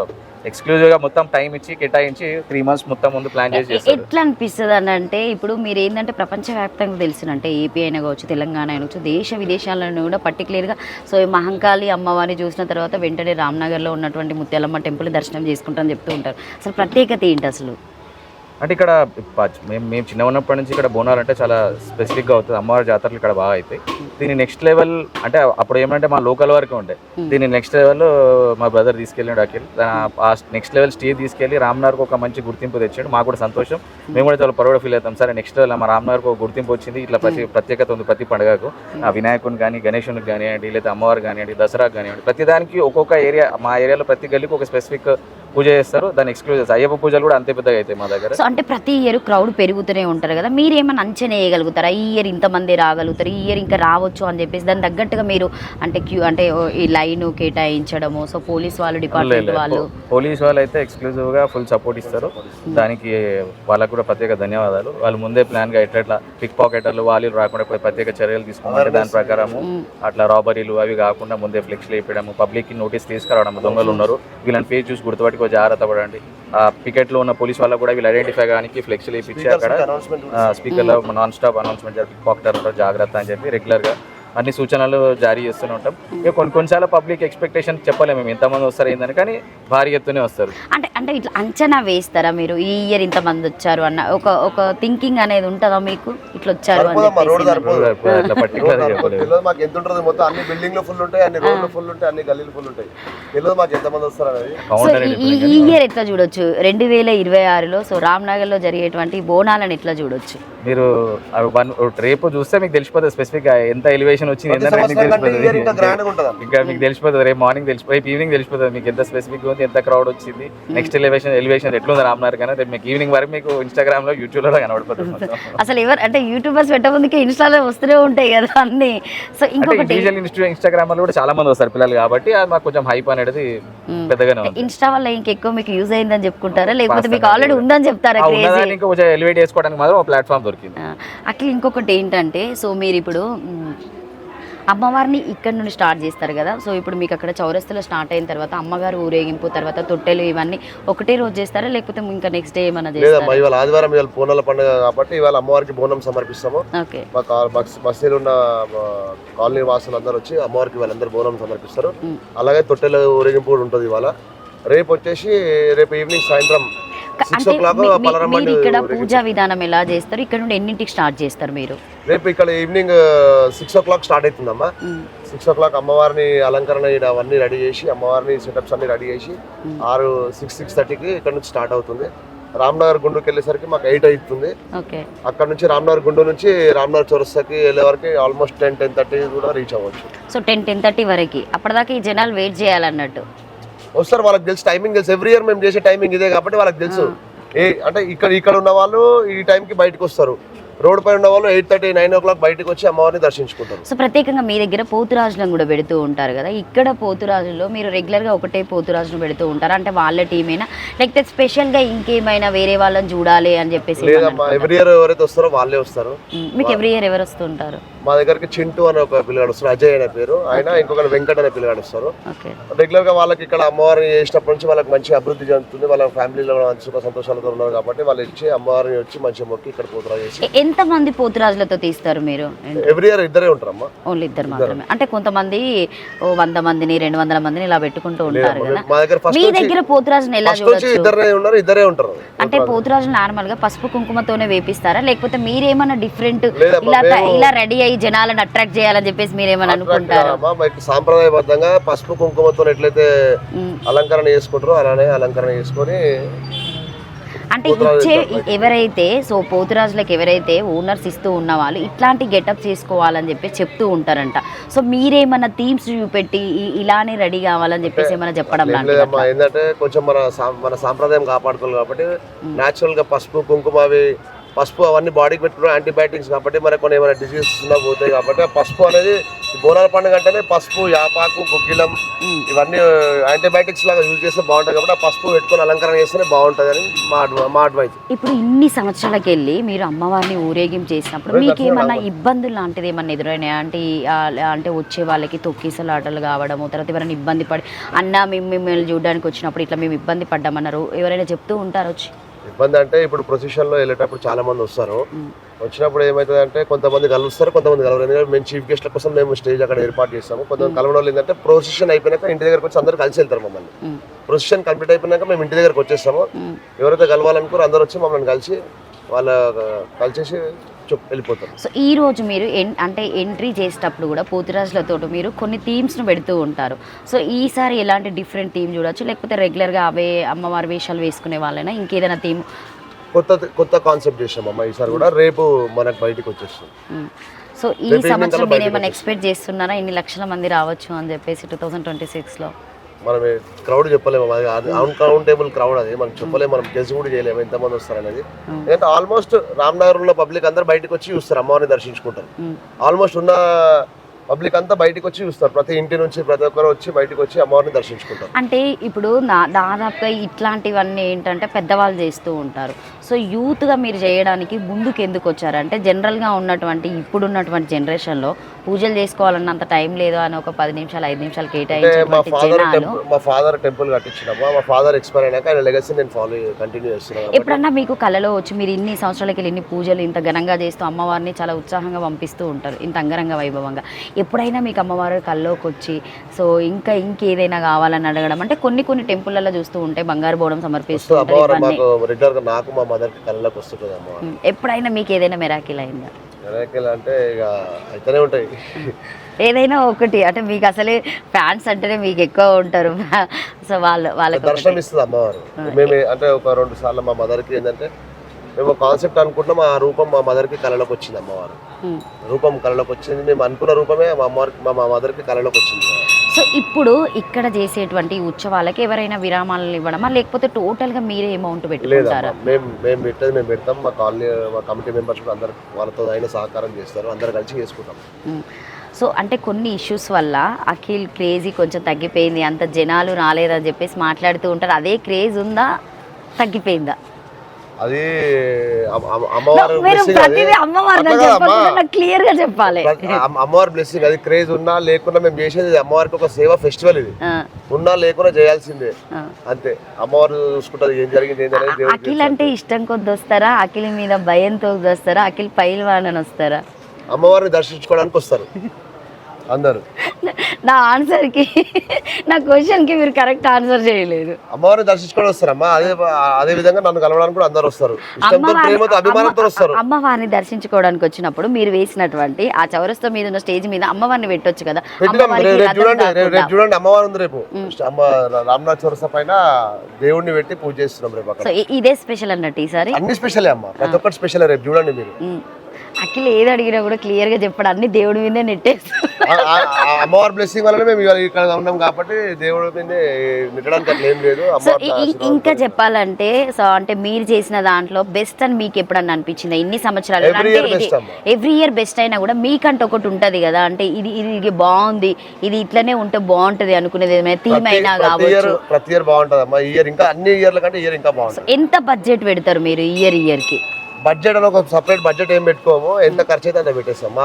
ఎక్స్క్లూజివ్గా మొత్తం టైం ఇచ్చి కేటాయించి 3 months మొత్తం ముందు ప్లాన్ చేసి చేస్తారు. ఎట్లా అనిపిస్తుంది అని అంటే ఇప్పుడు మీరు ఏంటంటే ప్రపంచవ్యాప్తంగా తెలిసినంటే ఏపీ అయినా కావచ్చు, తెలంగాణ అయినా కావచ్చు, దేశ విదేశాలను కూడా పర్టికులర్గా సో ఈ మహంకాళి అమ్మవారిని చూసిన తర్వాత వెంటనే రామ్నగర్లో ఉన్నటువంటి ముత్యాలమ్మ టెంపుల్ దర్శనం చేసుకుంటామని చెప్తూ ఉంటారు. అసలు ప్రత్యేకత ఏంటి అసలు? అంటే ఇక్కడ మేము చిన్న ఉన్నప్పటి నుంచి ఇక్కడ బోనాలు అంటే చాలా స్పెసిఫిక్గా అవుతుంది. అమ్మవారి జాతరలు ఇక్కడ బాగా అవుతాయి. దీన్ని నెక్స్ట్ లెవెల్ అంటే అప్పుడు ఏమంటే మా లోకల్ వరకు ఉండే, దీన్ని నెక్స్ట్ లెవెల్ మా బ్రదర్ తీసుకెళ్ళాడు అఖిల్. ఆ నెక్స్ట్ లెవెల్ స్టేజ్ తీసుకెళ్ళి రామ్నగర్కి ఒక మంచి గుర్తింపు తెచ్చాడు. మాకు కూడా సంతోషం, మేము కూడా చాలా ప్రౌడ్ ఫీల్ అవుతాం. సరే నెక్స్ట్ లెవెల్ మా రామ్నగర్కి ఒక గుర్తింపు వచ్చింది, ఇట్లా ప్రత్యేకత ఉంది ప్రతి పండుగకు. ఆ వినాయకుని కానీ, గణేశునికి కానివ్వండి, లేదా అమ్మవారు కానివ్వండి, దసరాకు కానివ్వండి, ప్రతిదానికి ఒక్కొక్క ఏరియా, మా ఏరియాలో ప్రతి గల్లీకి ఒక స్పెసిఫిక్ పూజ చేస్తారు. దాని ఎక్స్క్లూజివ్ అయ్యప్ప పూజలు కూడా అంతే పెద్దగా అవుతాయి మా దగ్గర. సో అంటే ప్రతి ఇయర్ క్రౌడ్ పెరుగుతూనే ఉంటారు కదా, మీరు ఏమైనా అంచనా వేయగలుగుతారా ఈ ఇయర్ ఇంతమంది రాగలుగుతారు, ఈ ఇయర్ ఇంకా రావచ్చు అని చెప్పేసి దాని తగ్గట్టుగా మీరు అంటే అంటే ఈ లైన్ కేటాయించడము? సో పోలీస్ వాళ్ళు, డిపార్ట్మెంట్ వాళ్ళు, పోలీస్ వాళ్ళు అయితే ఎక్స్క్లూజివ్గా ఫుల్ సపోర్ట్ ఇస్తారు. దానికి వాళ్ళకు కూడా ప్రత్యేక ధన్యవాదాలు. వాళ్ళు ముందే ప్లాన్గా ఎట్లా పిక్ పాకెటర్లు వాళ్ళు రాకుండా ప్రత్యేక చర్యలు తీసుకుంటారు. దాని ప్రకారము అట్లా రాబరీలు అవి కాకుండా ముందే ఫ్లెక్స్లు వేయడము, పబ్లిక్కి నోటీస్ తీసుకురావడం, దొంగలు ఉన్నారు వీళ్ళని ఫేస్ చూసి గుర్తుపట్టి జాగ్రత్త పడండి. ఆ పికెట్ లో ఉన్న పోలీస్ వాళ్ళకు కూడా వీళ్ళు ఐడెంటిఫై కానీ ఫ్లెక్స్ వేయించి అక్కడ స్పీకర్ లో నాన్ స్టాప్ అనౌన్స్మెంట్ పాకెటర్ జాగ్రత్త అని చెప్పి రెగ్యులర్ గా అన్ని సూచనలు జారీ చేస్తూనే ఉంటాం. ఇక కొన్నిసార్లు పబ్లిక్ ఎక్స్పెక్టేషన్ చెప్పలేము మేము ఎంతమంది వస్తారు ఏందని, కానీ భారీ ఎత్తునే వస్తారు. అంటే ఇట్లా అంచనా వేస్తారా మీరు ఈ ఇయర్ ఇంతమంది వచ్చారు అన్న ఒక థింకింగ్ అనేది ఉంటుందా మీకు? ఇట్లా వచ్చారు మాకు ఎంత ఉంటుంది మొత్తం, అన్ని బిల్డింగ్ లో ఫుల్ ఉంటాయి, అన్ని రోడ్లు ఫుల్ ఉంటాయి, అన్ని గల్లీలు ఫుల్ ఉంటాయి, తెలియదు మాకు ఎంతమంది వస్తారు అనేది. ఈ ఇయర్ ఎట్లా చూడొచ్చు 2026లో సో రామ్నగర్ లో జరిగేటువంటి బోనాలను ఎట్లా చూడొచ్చు మీరు? రేపు చూస్తే మీకు తెలిసిపోతుంది స్పెసిఫిక్ గా ఎంత ఎలివేషన్ ఎలివేషన్ వచ్చింది ప్రతి ఏంటంటే మీకు సంవత్సరం కంటే ఈ year ఇంకా grand గా తెలిసిపోతుంది ఉంటది. ఇంకా మీకు తెలిసిపోతుంది రేపు మార్నింగ్ రేపు ఈవినింగ్ తెలిసిపోతుంది మీకు ఎంత స్పెసిఫిక్ ఉంది ఎంత క్రౌడ్ వచ్చింది నెక్స్ట్ ఎలివేషన్ ఎట్లుంది రామ్నగర్ కానీ రేపు మీకు ఈవినింగ్ వరకు మీకు ఇన్స్టాగ్రామ్ లో యూట్యూబ్ లో కనబడిపోతుంది మొత్తం. అసలు ఎవరు అంటే యూట్యూబర్స్ పెట్ట ముందుకే ఇన్స్టాలో వస్తూనే ఉంటాయి కదా అన్ని. సో అంటే ఇంకొకటి ఇండివిజువల్ ఇన్స్టాగ్రామ్ లో కూడా చాలా మంది వస్తారు పిల్లలు కాబట్టి అది మాకు కొంచెం హైప్ అనేది పెద్దగానే ఉంది. ఇన్స్టా వల్ల ఇంకెక్కువ మీకు యూజ్ అయిందని చెప్పుకుంటారా లేకపోతే మీకు ఆల్రెడీ ఉందని చెప్తారా? ఉన్నదాన్ని ఇంకా కొంచెం ఎలివేట్ చేసుకోవడానికి మాత్రం ఒక ప్లాట్ఫామ్ దొరికింది. అట్లా ఇంకొకటి ఏంటంటే సో మీరు ఇప్పుడు అమ్మవారిని ఇక్కడ నుండి స్టార్ట్ చేస్తారు కదా. సో ఇప్పుడు మీకు అక్కడ చౌరస్తలో స్టార్ట్ అయిన తర్వాత అమ్మగారు ఊరేగింపు తర్వాత తొట్టెలు ఇవన్నీ ఒకటే రోజు చేస్తారా లేకపోతే ఇంకా నెక్స్ట్ డే ఏమైనా చేస్తారా? లేదమ్మా, ఇవాళ ఆదివారం, ఇవాళ బోనాల పండుగ కాబట్టి ఇవాళ అమ్మవారికి బోనం సమర్పిస్తాము. ఓకే. మా బస్తీలో ఉన్న కాలనీ వాసులు అందరూ వచ్చి అమ్మవారికి వాళ్ళందరూ బోనం సమర్పిస్తారు. అలాగే తొట్టెల ఊరేగింపు కూడా ఉంటుంది ఇవాళ. రేపు వచ్చేసి రేపు ఈవినింగ్ సాయంత్రం 6 అంటే o'clock మీరు ఇక్కడ పూజా విధానం ఎలా చేస్తారు? ఇక్కడ నుండి ఎన్నింటికి స్టార్ట్ చేస్తారు మీరు? రేపు ఇక్కడ ఈవినింగ్ 6 o'clock స్టార్ట్ అవుతుందమ్మా. 6 o'clock అమ్మవారిని అలంకరణ అవన్నీ రెడీ చేసి అమ్మవారిని సెటప్స్ అన్ని రెడీ చేసి 6:30కి ఇక్కడ నుంచి స్టార్ట్ అవుతుంది. రామ్నగర్ గుండుకి వెళ్ళేసరికి మాకు 8 అవుతుంది. అక్కడ నుంచి రామ్నగర్ గుండు నుంచి రామ్నగర్ చౌరస్తాకి వెళ్ళే వరకు ఆల్మోస్ట్ 10-10:30 కూడా రీచ్ అవ్వచ్చు. సో 10-10:30 వరకు అప్పటిదాకా ఈ జనాలు వెయిట్ చేయాలన్నట్టు వస్తారు. వాళ్ళకి తెలుసు, టైమింగ్ తెలుసు. ఎవ్రీ ఇయర్ మేము చేసే టైమింగ్ ఇదే కాబట్టి వాళ్ళకి తెలుసు. అంటే ఇక్కడ ఉన్న వాళ్ళు ఈ టైంకి బయటకు వస్తారు. రోడ్ పై ఉన్న వాళ్ళు 8:30-9 o'clock బయటకు వచ్చి అమ్మవారిని దర్శించుకుంటారు. సో ప్రత్యేకంగా మీ దగ్గర పోతురాజులను కూడా పెడుతూ ఉంటారు కదా. ఇక్కడ పోతురాజులో మీరు రెగ్యులర్గా ఒకటే పోతురాజును పెడుతూ ఉంటారు అంటే వాళ్ళ టీమేనా లేకపోతే స్పెషల్గా ఇంకేమైనా వేరే వాళ్ళని చూడాలి అని చెప్పేసి? లేదమ్మా, ఎవ్రీ ఇయర్ ఎవరైతే వస్తారో వాళ్ళే వస్తారు. మీకు ఎవ్రీ ఇయర్ ఎవరు వస్తుంటారు? మా దగ్గరికి చింటూ అనే ఒక పిల్లగాడు వస్తారు, అజయ్ అనే పేరు ఆయన, ఇంకొక వెంకట్ అనే పిల్లగాడు వస్తారు. రెగ్యులర్ గా వాళ్ళకి ఇక్కడ అమ్మవారిని చేసినప్పటి నుంచి వాళ్ళకి మంచి అభివృద్ధి చెందుతుంది. వాళ్ళ ఫ్యామిలీలో సుఖ సంతోషాలతో ఉన్నారు కాబట్టి వాళ్ళు ఇచ్చి అమ్మవారిని వచ్చి మంచి మొక్కి ఇక్కడ పోతురాజు చేసి. ఎంత మంది పోతురాజులతో తీస్తారు మీరు? ఎవ్రీ ఇయర్ ఇద్దరే ఉంటారమ్మా. ఓన్లీ ఇద్దరు మాత్రమే? అంటే కొంతమంది 100 మందిని 200 మందిని ఇలా పెట్టుకుంటూ ఉంటారు కదా. మా దగ్గర మీ దగ్గర పోతురాజుని ఎలా చూడొచ్చు? ఇద్దరే ఉంటారు. అంటే పోతురాజులు నార్మల్ గా పసుపు కుంకుమతోనే వేపిస్తారా లేకపోతే మీరేమన్నా డిఫరెంట్ ఇలా రెడీ అయ్యి జనాలను అట్రాక్ట్ చేయాలని చెప్పేసి మీరేమన్నా అనుకుంటారా? సాంప్రదాయబద్ధంగా పసుపు కుంకుమతో ఎట్లయితే అలంకరణ చేసుకుంటారో అలానే అలంకరణ చేసుకొని అంటే ఇచ్చే ఎవరైతే సో పోతురాజులకు ఎవరైతే ఓనర్స్ ఇస్తూ ఉన్న వాళ్ళు ఇట్లాంటి గెటప్ చేసుకోవాలని చెప్పి చెప్తూ ఉంటారంట. సో మీరేమన్నా థీమ్స్ చూపెట్టి ఇలానే రెడీ కావాలని చెప్పేసి ఏమైనా చెప్పడం లేదమ్మా. ఏంటంటే కొంచెం మన సాంప్రదాయం కాపాడుకోవాలి కాబట్టి న్యాచురల్ గా పసుపు కుంకుమ పసుపు అవన్నీ బాడీకి పెట్టుకున్న యాంటీబయాటిక్స్ కాబట్టి మనకు కొన్ని ఏమైనా డిసీజెస్ ఉన్నా పోతాయి కాబట్టి ఆ పసుపు అనేది బోనాల పండుగ అంటేనే పసుపు, యాపాకు, గుగ్గిలం ఇవన్నీ యాంటీబయాటిక్స్ లాగా యూజ్ చేస్తే బాగుంటుంది కాబట్టి ఆ పసుపు పెట్టుకొని అలంకరణ చేస్తేనే బాగుంటుంది అని మా అడ్వైజ్. ఇప్పుడు ఇన్ని సంవత్సరాలకి వెళ్ళి మీరు అమ్మవారిని ఊరేగింపు చేసినప్పుడు మీకు ఏమన్నా ఇబ్బందులు లాంటిది ఏమన్నా ఎదురైనాయి? అంటే వచ్చే వాళ్ళకి తొక్కిసలు ఆటలు కావడము తర్వాత ఎవరైనా ఇబ్బంది పడి అన్న మిమ్మల్ని చూడడానికి వచ్చినప్పుడు ఇట్లా మేము ఇబ్బంది పడ్డామన్నారు ఎవరైనా చెప్తూ ఉంటారు వచ్చి? ఇబ్బంది అంటే ఇప్పుడు ప్రొసెషన్ లో వెళ్ళేటప్పుడు చాలా మంది వస్తారు. వచ్చినప్పుడు ఏమవుతుంది అంటే కొంతమంది కలుస్తారు, కొంతమంది కలవరు. ఎందుకంటే మేము చీఫ్ గెస్ట్ల కోసం మేము స్టేజ్ అక్కడ ఏర్పాటు చేస్తాము. కొంతమంది కలవడం వాళ్ళు ఏంటంటే ప్రొసెషన్ అయిపోయినాక ఇంటి దగ్గరకు వచ్చి అందరూ కలిసి వెళ్తారు. మమ్మల్ని ప్రొసెషన్ కంప్లీట్ అయిపోయినాక మేము ఇంటి దగ్గరకు వచ్చేస్తాము. ఎవరైతే కలవాలనుకోరు అందరూ వచ్చి మమ్మల్ని కలిసి కలిసేసి వెళ్ళిపోతారు. సో ఈ రోజు మీరు అంటే ఎంట్రీ చేసేటప్పుడు కూడా పోతురాజులతో మీరు కొన్ని థీమ్స్ను పెడుతూ ఉంటారు. సో ఈసారి ఎలాంటి డిఫరెంట్ థీమ్ చూడొచ్చు లేకపోతే రెగ్యులర్గా అవే అమ్మవారి వేషాలు వేసుకునే వాళ్ళైనా ఇంకేదైనా థీమ్? కొత్త కాన్సెప్ట్ చేసామమ్మా ఈసారి కూడా. రేపు మనకు బయటకు వచ్చేస్తుంది. సో ఈ సంవత్సరం మీరు ఏమైనా ఎక్స్పెక్ట్ చేస్తున్నారా ఇన్ని లక్షల మంది రావచ్చు అని చెప్పేసి 2026లో? మనం క్రౌడ్ చెప్పలేము, అన్కౌంటబుల్ క్రౌడ్ అది మనం చెప్పలేము, మనం గెస్ కూడా చేయలేము ఎంతమంది వస్తారు అనేది. ఎందుకంటే ఆల్మోస్ట్ రామ్నగర్ లో పబ్లిక్ అందరూ బయటకు వచ్చి చూస్తారు, అమ్మవారిని దర్శించుకుంటారు. ఆల్మోస్ట్ ఉన్న పబ్లిక్ అంతా బయటకు వచ్చి చూస్తారు. ప్రతి ఇంటి నుంచి ప్రతి ఒక్కరు వచ్చి బయటకు వచ్చి అమ్మవారిని దర్శించుకుంటారు. అంటే ఇప్పుడు దాదాపుగా ఇట్లాంటివన్నీ ఏంటంటే పెద్దవాళ్ళు చేస్తూ ఉంటారు. సో యూత్గా మీరు చేయడానికి ముందుకు ఎందుకు వచ్చారంటే జనరల్గా ఉన్నటువంటి ఇప్పుడున్నటువంటి జనరేషన్లో పూజలు చేసుకోవాలన్నంత టైం లేదు అని ఒక 10 నిమిషాలు 5 నిమిషాలు కేటాయించి మా ఫాదర్ టెంపుల్ కట్టించినప్పుడు మా ఫాదర్ ఎక్స్పైర్ అయినాక ఆయన లెగసీ నేను కంటిన్యూ చేస్తున్నాను. ఎప్పుడన్నా మీకు కళలో వచ్చి మీరు ఇన్ని సంవత్సరాలకి ఇన్ని పూజలు ఇంత ఘనంగా చేస్తూ అమ్మవారిని చాలా ఉత్సాహంగా పంపిస్తూ ఉంటారు ఇంత అంగరంగ వైభవంగా, ఎప్పుడైనా మీకు అమ్మవారు కల్లోకి వచ్చి సో ఇంకేదైనా కావాలని అడగడం? అంటే కొన్ని టెంపుల్లలో చూస్తూ ఉంటే బంగారు బోనం సమర్పిస్తూ ఎప్పుడైనా మీకు ఏదైనా మెరాకిల్ అయిందా? మెరాకిల్ అంటే ఇక అయితేనే ఉంటాయి ఏదైనా ఒకటి. అంటే మీకు అసలే ఫ్యాన్స్ అంటేనే మీకు ఎక్కువ ఉంటారు. సో వాళ్ళకి దర్శనం ఇస్తుంది అమ్మవారు. మేము అంటే ఒక 2 సార్లు మా మదర్కి ఏంటంటే మేము కాన్సెప్ట్ అనుకుంటున్నాం, ఆ రూపం మా మదర్కి కళలోకి వచ్చింది. అమ్మవారు రూపం కళలోకి వచ్చింది. మేము అనుకున్న రూపమే మా అమ్మవారికి మా మదర్కి కళలోకి వచ్చింది. సో ఇప్పుడు ఇక్కడ చేసేటువంటి ఉత్సవాలకి ఎవరైనా విరామాలను ఇవ్వడమా, లేకపోతే టోటల్గా మీరే అమౌంట్ పెట్టుకుంటారా? మేము పెట్టేది మేము పెడతాం. మా కాలనీ మా కమిటీ మెంబర్స్ కూడా అందరు వాళ్ళతో అయినా సహకారం చేస్తారు. అందరు కలిసి చేసుకుంటాం. సో అంటే కొన్ని ఇష్యూస్ వల్ల అఖిల్ క్రేజీ కొంచెం తగ్గిపోయింది, అంత జనాలు రాలేదని చెప్పేసి మాట్లాడుతూ ఉంటారు. అదే క్రేజ్ ఉందా, తగ్గిపోయిందా? అది అమ్మవారు క్లియర్ గా చెప్పాలి. అమ్మవారి బ్లెస్సింగ్. అది క్రేజ్ ఉన్నా లేకున్నా మేము చేసేది అమ్మవారికి ఒక సేవ ఫెస్టివల్. ఇది ఉన్నా లేకున్నా చేయాల్సిందే, అంతే. అమ్మవారు చూసుకుంటారు ఏం జరిగింది ఏంటనేది. అఖిల్ అంటే ఇష్టం కొద్ది వస్తారా, అఖిల్ మీద భయంతో వస్తారా, అఖిల్ పైల్వాన్ వస్తారా? అమ్మవారిని దర్శించుకోవడానికి వస్తారు అందరు. నా ఆన్సర్కి, నా క్వశ్చన్కి మీరు కరెక్ట్ ఆన్సర్ చేయలేదు. అమ్మవారిని దర్శించుకొని వస్తారమ్మా. అదే విధంగా నన్ను కలవడానికి కూడా అందరు వస్తారు. ఇష్టంతో, ప్రేమతో, అభిమానంతో వస్తారు. అమ్మవారిని దర్శించుకోవడానికి వచ్చినప్పుడు మీరు వేసినటువంటి ఆ చౌరస్తా మీద ఉన్న స్టేజ్ మీద అమ్మవారిని పెట్టొచ్చు కదా. చూడండి అమ్మవారు ఉంది రేపు. రామ్నాథ్ చౌరస్తా పైన దేవుడిని పెట్టి పూజ చేస్తున్నాం రేపు. సో ఇదే స్పెషల్ అన్నట్టు ఈసారి. అన్ని స్పెషలే అమ్మా, ప్రతి ఒక్కటి స్పెషల్. రేపు చూడండి మీరు. అఖిల్ ఏది అడిగినా కూడా క్లియర్ గా చెప్పాడు, అన్ని దేవుడి మీదే నెట్టేస్తాడు. అమ్మవారి బ్లెస్సింగ్ వల్లనే మేము ఇక్కడ ఉన్నాం కాబట్టి దేవుడి మీదే నెట్టడానికి అట్లా ఏం లేదు. ఇంకా చెప్పాలంటే సో అంటే మీరు చేసిన దాంట్లో బెస్ట్ అని మీకు ఎప్పుడన్నా అనిపించిందా ఇన్ని సంవత్సరాలు? ఎవ్రీ ఇయర్ బెస్ట్ అయినా కూడా మీకంటే ఒకటి ఉంటది కదా, అంటే ఇది బాగుంది, ఇది ఇట్లనే ఉంటే బాగుంటది అనుకునేది ఏమైనా థీమ్ అయినా కావచ్చు? ప్రతి ఇయర్ బాగుంటది అమ్మా. ఈ ఇయర్ ఇంకా అన్ని ఇయర్ల కంటే ఇయర్ ఇంకా బాగుంటుంది. ఎంత బడ్జెట్ పెడతారు మీరు ఇయర్ కి? బడ్జెట్ అని ఒక సపరేట్ బడ్జెట్ ఏం పెట్టుకోము. ఎంత ఖర్చు అయితే అంత పెట్టేస్తాం.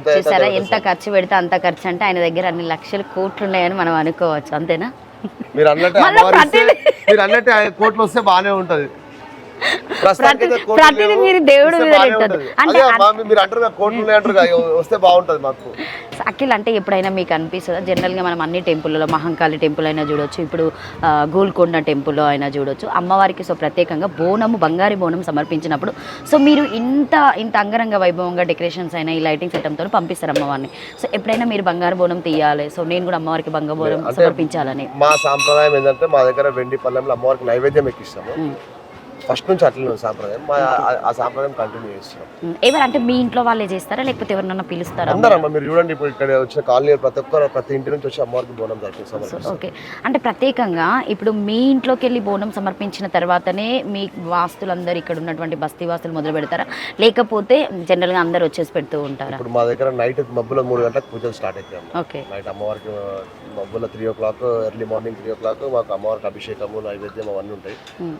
చూసారా, ఎంత ఖర్చు పెడితే అంత ఖర్చు. అంటే ఆయన దగ్గర అన్ని లక్షల కోట్లు ఉన్నాయని మనం అనుకోవచ్చు, అంతేనా? మీరు అన్నట్టు కోట్లు వస్తే బాగానే ఉంటది. మీరు దేవుడు మీరు అంటారు కోట్లు అంటారు వస్తే బాగుంటది మాకు. అఖిల్ అంటే ఎప్పుడైనా మీకు అనిపిస్తుందా? జనరల్గా మనం అన్ని టెంపుల్లో, మహంకాళి టెంపుల్ అయినా చూడొచ్చు, ఇప్పుడు గోల్కొండ టెంపుల్లో అయినా చూడొచ్చు, అమ్మవారికి సో ప్రత్యేకంగా బోనము, బంగారు బోనం సమర్పించినప్పుడు సో మీరు ఇంత అంగరంగ వైభవంగా డెకరేషన్స్ అయినా ఈ లైటింగ్ సెటంతో పంపిస్తారు అమ్మవారిని. సో ఎప్పుడైనా మీరు బంగారు బోనం తీయాలి, సో నేను కూడా అమ్మవారికి బంగారు బోనం సమర్పించాలని? మా సాంప్రదాయం ఏంటంటే మా దగ్గర వెండి పళ్ళెంలో అమ్మవారికి నైవేద్యం ఎక్కిస్తాము. ఫస్ట్ నుంచి అట్లనే సాంప్రదాయం. ఆ సాంప్రదాయం కంటిన్యూ చేస్తున్నాం. ఎవరంటే మీ ఇంట్లో వాళ్ళే చేస్తారా, లేకపోతే ఎవరినన్నా పిలుస్తారా? అందరమ్మా. మీరు చూడండి, ఇప్పుడు ఇక్కడ వచ్చిన కాలనీ ప్రతి ఇంటి నుంచి వచ్చి అమ్మవారికి బోనం సమర్పిస్తాం. ఓకే, అంటే ప్రత్యేకంగా ఇప్పుడు మీ ఇంట్లోకి వెళ్ళి బోనం సమర్పించిన తర్వాతనే మీ వాస్తులందరూ ఇక్కడ ఉన్నటువంటి బస్తీ వాస్తులు మొదలు పెడతారా, లేకపోతే జనరల్గా అందరు వచ్చేసి పెడుతూ ఉంటారా? ఇప్పుడు మా దగ్గర నైట్ మబ్బుల 3 గంటలకు పూజలు స్టార్ట్ అవుతాయి. ఓకే, నైట్ అమ్మవారికి మబ్బుల 3 o'clock, ఎర్లీ మార్నింగ్ 3 o'clock మాకు అమ్మవారికి అభిషేకము, నైవేద్యం అవన్నీ ఉంటాయి.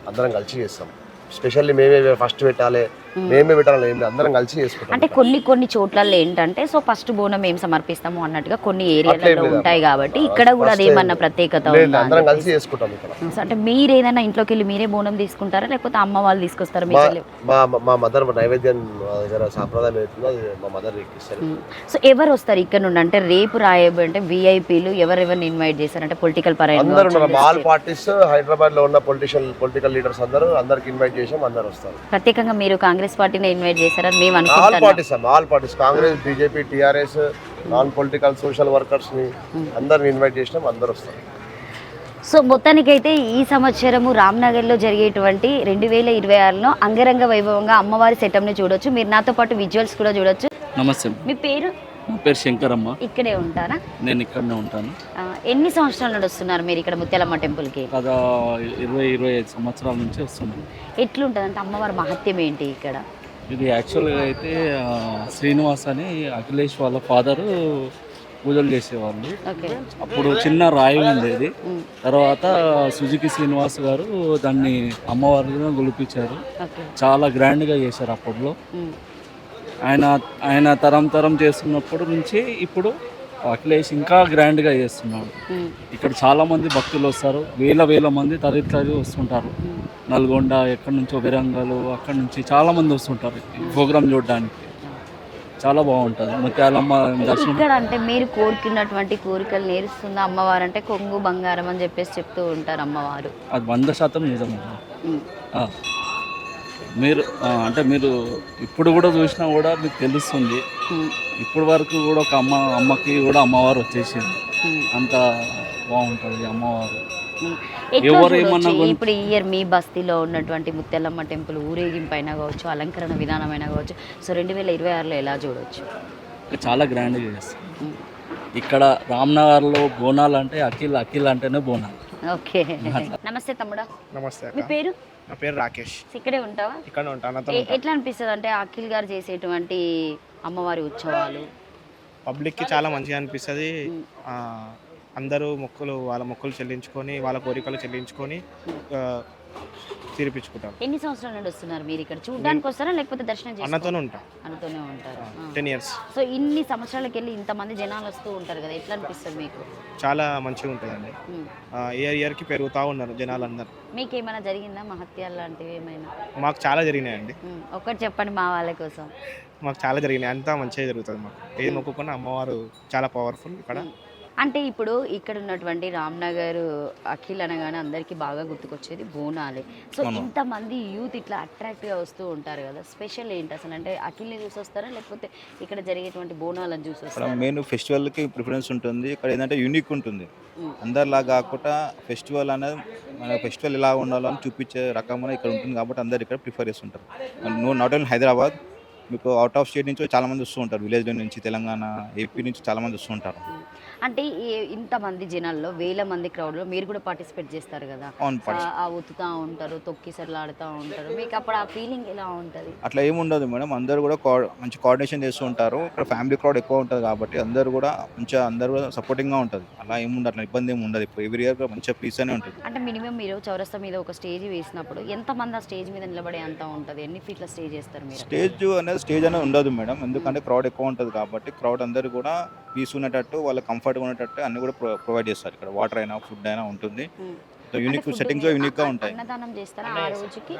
అందరం కలిసి చేస్తాం. స్పెషల్లీ మేమే ఫస్ట్ పెట్టాలి, మేమే పెట్టాలి, అందరం కలిసి చేసుకుంటాం. అంటే కొన్ని చోట్లలో ఏంటంటే సో ఫస్ట్ బోనం ఏం సమర్పిస్తాము అన్నట్టుగా కొన్ని ఏరియాలలో ఉంటాయి కాబట్టి ఇక్కడ కూడా అదేమన్నా ప్రత్యేకత ఉందా? అందరం కలిసి చేసుకుంటాం ఇక్కడ. అంటే మీరు ఏదైనా ఇంట్లోకి వెళ్ళి మీరే బోనం తీసుకుంటారా, లేకపోతే అమ్మ వాళ్ళు తీసుకొస్తారా? మా మదర్ నైవేద్యం దగ్గర సాంప్రదాయం అవుతుందో అది మా మదర్ ఎక్కిస్తారు. సో ఎవరు వస్తారు ఇక్కడ నుండి? అంటే రేపు రాయబడి అంటే విఐపీలు ఎవరెవరిని ఇన్వైట్ చేస్తారు? అంటే పొలిటికల్ పరంగా ఆల్ పార్టీస్, హైదరాబాద్ లో ఉన్న పొలిటికల్ లీడర్స్ అందరికి ఇన్వైట్ చేసాం, అందరు వస్తారు. ప్రత్యేకంగా మీరు కాంగ్రెస్ పార్టీని ఇన్వైట్ చేశారని మేము అనుకుంటున్నాం. All parties Congress, BJP, TRS, non political social workers ని అందరిని ఇన్వైట్ చేసినాం, అందరు వస్తారు. సో మొత్తానికైతే ఈ సంవత్సరము రామ్నగర్లో జరిగేటువంటి 2026లో అంగరంగ వైభవంగా అమ్మవారి సెటప్ని చూడొచ్చు. మీరు నాతో పాటు విజువల్స్ కూడా చూడొచ్చు. నమస్తే. మీ పేరు? నా పేరు శంకరమ్మ. ఇక్కడే ఉంటారా? నేను ఇక్కడనే ఉంటాను. ఎన్ని సంవత్సరాల నుండి వస్తున్నారు మీరు ఇక్కడ ముత్యాలమ్మ టెంపుల్కి? 20-25 సంవత్సరాల నుంచి వస్తున్నాను. ఎట్లుంటుంది అంటే అమ్మవారి మహత్యం ఏంటి ఇక్కడ? ఇది యాక్చువల్గా అయితే శ్రీనివాస్ అని అఖిలేష్ వాళ్ళ ఫాదరు పూజలు చేసేవాళ్ళు. అప్పుడు చిన్న రాయి ఉండేది, తర్వాత సుజుకి శ్రీనివాస్ గారు దాన్ని అమ్మవారిగా గొలిపించారు. చాలా గ్రాండ్గా చేశారు అప్పట్లో. ఆయన తరం చేస్తున్నప్పుడు నుంచి ఇప్పుడు అఖిలేష్ ఇంకా గ్రాండ్గా చేస్తున్నాడు. ఇక్కడ చాలా మంది భక్తులు వస్తారు, వేల మంది తరలి వస్తుంటారు. నల్గొండ, ఎక్కడి నుంచో విరంగాలు, అక్కడి నుంచి చాలా మంది వస్తుంటారు ఈ ప్రోగ్రామ్ చూడడానికి. చాలా బాగుంటుంది ముత్యాలమ్మ దర్శనం. ఇక్కడ అంటే మీరు కోరుకున్నటువంటి కోరికలు నేరుస్తుంది అమ్మవారు, అంటే కొంగు బంగారం అని చెప్పేసి చెప్తూ ఉంటారు అమ్మవారు. అది 100% నిజం. మీరు అంటే మీరు ఇప్పుడు కూడా చూసినా కూడా మీకు తెలుస్తుంది. ఇప్పుడు వరకు కూడా ఒక అమ్మకి కూడా అమ్మవారు వచ్చేసింది. అంత బాగుంటుంది అమ్మవారు. ఎట్లా ఎవరు చూడొచ్చు? ఏమన్నా ఇప్పుడు ఈ ఇయర్ మీ బస్తీలో ఉన్నటువంటి ముత్యాలమ్మ టెంపుల్ ఊరేగింపు అయినా కావచ్చు, అలంకరణ విధానమైనా కావచ్చు, సో 2026లో ఎలా చూడొచ్చు? చాలా గ్రాండ్గా చేస్తారు. ఇక్కడ రామ్నగర్లో బోనాలు అంటే అఖిల్ అంటేనే బోనాలు. ఓకే. నమస్తే తమ్ముడా. నమస్తే మీ అక్క. పేరు? నా పేరు రాకేష్. ఇక్కడే ఉంటావా? ఇక్కడ ఉంటాను. ఎట్లా అనిపిస్తుంది అంటే అఖిల్ గారు చేసేటువంటి అమ్మవారి ఉత్సవాలు? పబ్లిక్కి చాలా మంచిగా అనిపిస్తుంది. అందరూ వాళ్ళ మొక్కులు చెల్లించుకొని వాళ్ళ కోరికలు చెల్లించుకొని తీర్పించుకుంటారు. ఎన్ని సంవత్సరాల నుండి వస్తున్నారు మీరు ఇక్కడ? చూడడానికి వస్తారా లేకపోతే దర్శనం అన్నతోనే ఉంటాం. అన్నతోనే ఉంటారు. 10 years. సో ఇన్ని సంవత్సరాలకి వెళ్ళి ఇంతమంది జనాలు వస్తూ ఉంటారు కదా, ఎట్లా అనిపిస్తుంది మీకు? చాలా మంచిగా ఉంటుందండి. ఇయర్కి పెరుగుతూ ఉన్నారు జనాలు అందరు. మీకు ఏమైనా జరిగిందా మహత్యాలు లాంటివి ఏమైనా? మాకు చాలా జరిగినాయండి. ఒక్కటి చెప్పండి మా వాళ్ళ కోసం. మాకు చాలా జరిగినాయి. అంతా మంచిగా జరుగుతుంది. మాకు ఏది మొక్కుకున్న అమ్మవారు చాలా పవర్ఫుల్ ఇక్కడ. అంటే ఇప్పుడు ఇక్కడ ఉన్నటువంటి రామ్నగర్ అఖిల్ అనగానే అందరికీ బాగా గుర్తుకొచ్చేది బోనాలే. సో ఇంతమంది యూత్ ఇట్లా అట్రాక్ట్గా వస్తూ ఉంటారు కదా, స్పెషల్ ఏంటి అసలు? అంటే అఖిల్ని చూసి వస్తారా లేకపోతే ఇక్కడ జరిగేటువంటి బోనాలను చూసి వస్తారా? మెయిన్ ఫెస్టివల్కి ప్రిఫరెన్స్ ఉంటుంది. ఇక్కడ ఏంటంటే యూనిక్ ఉంటుంది. అందరిలా కాకుండా ఫెస్టివల్ అనేది మన ఫెస్టివల్ ఎలా ఉండాలో అని చూపించే రకమైన ఇక్కడ ఉంటుంది కాబట్టి అందరు ఇక్కడ ప్రిఫర్ చేస్తుంటారు. నాట్ ఓన్లీ హైదరాబాద్, మీకు అవుట్ ఆఫ్ స్టేట్ నుంచి చాలామంది వస్తూ ఉంటారు. విలేజ్ నుంచి, తెలంగాణ, ఏపీ నుంచి చాలామంది వస్తూ ఉంటారు. అంటే ఇంతమంది జనాల్లో వేల మంది క్రౌడ్లో మీరు కూడా పార్టిసిపేట్ చేస్తారు కదా, ఒత్తుతూ ఉంటారు, తొక్కిసర్లు ఆడుతూ ఉంటారు, మీకు అప్పుడు ఆ ఫీలింగ్ ఎలా ఉంటుంది? అట్లా ఏముండదు మేడం, అందరూ కూడా మంచి కోఆర్డినేషన్ చేస్తూ ఉంటారు. ఇక్కడ ఫ్యామిలీ క్రౌడ్ ఎక్కువ ఉంటుంది కాబట్టి అందరూ కూడా మంచిగా అందరూ కూడా సపోర్టింగ్గా ఉంటుంది. అలా ఏముండదు, అట్లా ఇబ్బంది ఏమి ఉండదు. ఇప్పుడు ఎవ్రీ ఇయర్ మంచిగా పీస్ అనే ఉంటుంది. అంటే మినిమం మీరు చౌరస్తా మీద ఒక స్టేజ్ వేసినప్పుడు ఎంతమంది ఆ స్టేజ్ మీద నిలబడే అంత ఉంటుంది? ఎన్ని ఫీట్ల స్టేజ్ చేస్తారు మీరు? స్టేజ్ అనేది ఉండదు మేడం, ఎందుకంటే క్రౌడ్ ఎక్కువ ఉంటుంది కాబట్టి. క్రౌడ్ అందరూ కూడా పీస్ ఉండేటట్టు, వాళ్ళ కంఫర్ట్గా ఉండేటట్టు అన్ని కూడా ప్రొవైడ్ చేస్తారు. ఇక్కడ వాటర్ అయినా ఫుడ్ అయినా ఉంటుంది. యూనిక్ సెట్టింగ్స్ యూనిక్ గా ఉంటాయి. అన్నదానం చేస్తారా ఆ రోజుకి?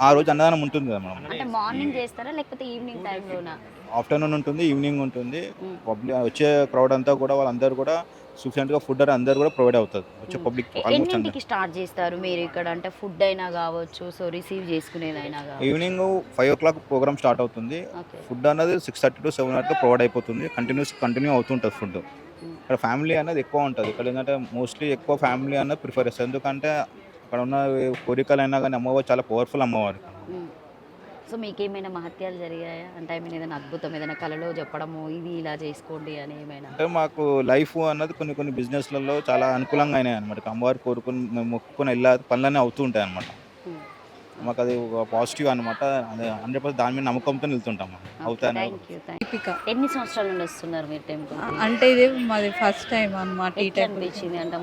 ఆ రోజు అన్నదానం ఉంటుంది కదా మేడం. అంటే మార్నింగ్ చేస్తారా లేకపోతే ఈవినింగ్ టైంలోనా? ఆఫ్టర్నూన్ ఉంటుంది, ఈవినింగ్ ఉంటుంది. పబ్లిక్ వచ్చే క్రౌడ్ అంతా కూడా వాళ్ళందరూ కూడా సఫిషియెంట్ గా ఫుడ్ అందరూ కూడా ప్రొవైడ్ అవుతుంది. వచ్చే పబ్లిక్ ఎన్నింటికి స్టార్ట్ చేస్తారు మీరు ఇక్కడ? అంటే ఫుడ్ అయినా కావచ్చు, సో రిసీవ్ చేసుకునేదైనా కావచ్చు. ఈవినింగ్ 5 o'clock ప్రోగ్రామ్ స్టార్ట్ అవుతుంది. ఫుడ్ అనేది 6:30 to 7 వరకు ప్రొవైడ్ అయిపోతుంది. కంటిన్యూ అవుతుంటుంది ఫుడ్. ఇక్కడ ఫ్యామిలీ అనేది ఎక్కువ ఉంటుంది. ఇక్కడ ఏంటంటే మోస్ట్లీ ఎక్కువ ఫ్యామిలీ అనేది ప్రిఫర్ చేస్తారు. ఎందుకంటే అక్కడ ఉన్న కోరికలైనా కానీ అమ్మవారు చాలా పవర్ఫుల్ అమ్మవారు. సో మీకేమైనా మహత్యాలు జరిగాయా? అంటే ఏదైనా అద్భుతం, ఏదైనా కళలో చెప్పడము ఇది ఇలా చేసుకోండి అని ఏమైనా? అంటే మాకు లైఫ్ అన్నది కొన్ని బిజినెస్లలో చాలా అనుకూలంగా అయినాయి అనమాట. అమ్మవారు కోరుకుని మేము మొక్కుకొని వెళ్ళే పనులన్నీ అవుతూ ఉంటాయి అనమాట. మాకు అది ఒక పాజిటివ్ అనమాట. అదే 100% దాని మీద నమ్మకంతో వెళ్తుంటాం. అవుతాయి. ఎన్ని సంవత్సరాల నుండి వస్తున్నారు మీరు టెంపుల్? అంటే ఇది మాది ఫస్ట్ టైం అన్నమాట. ఈ టైం అనిపించింది అంటే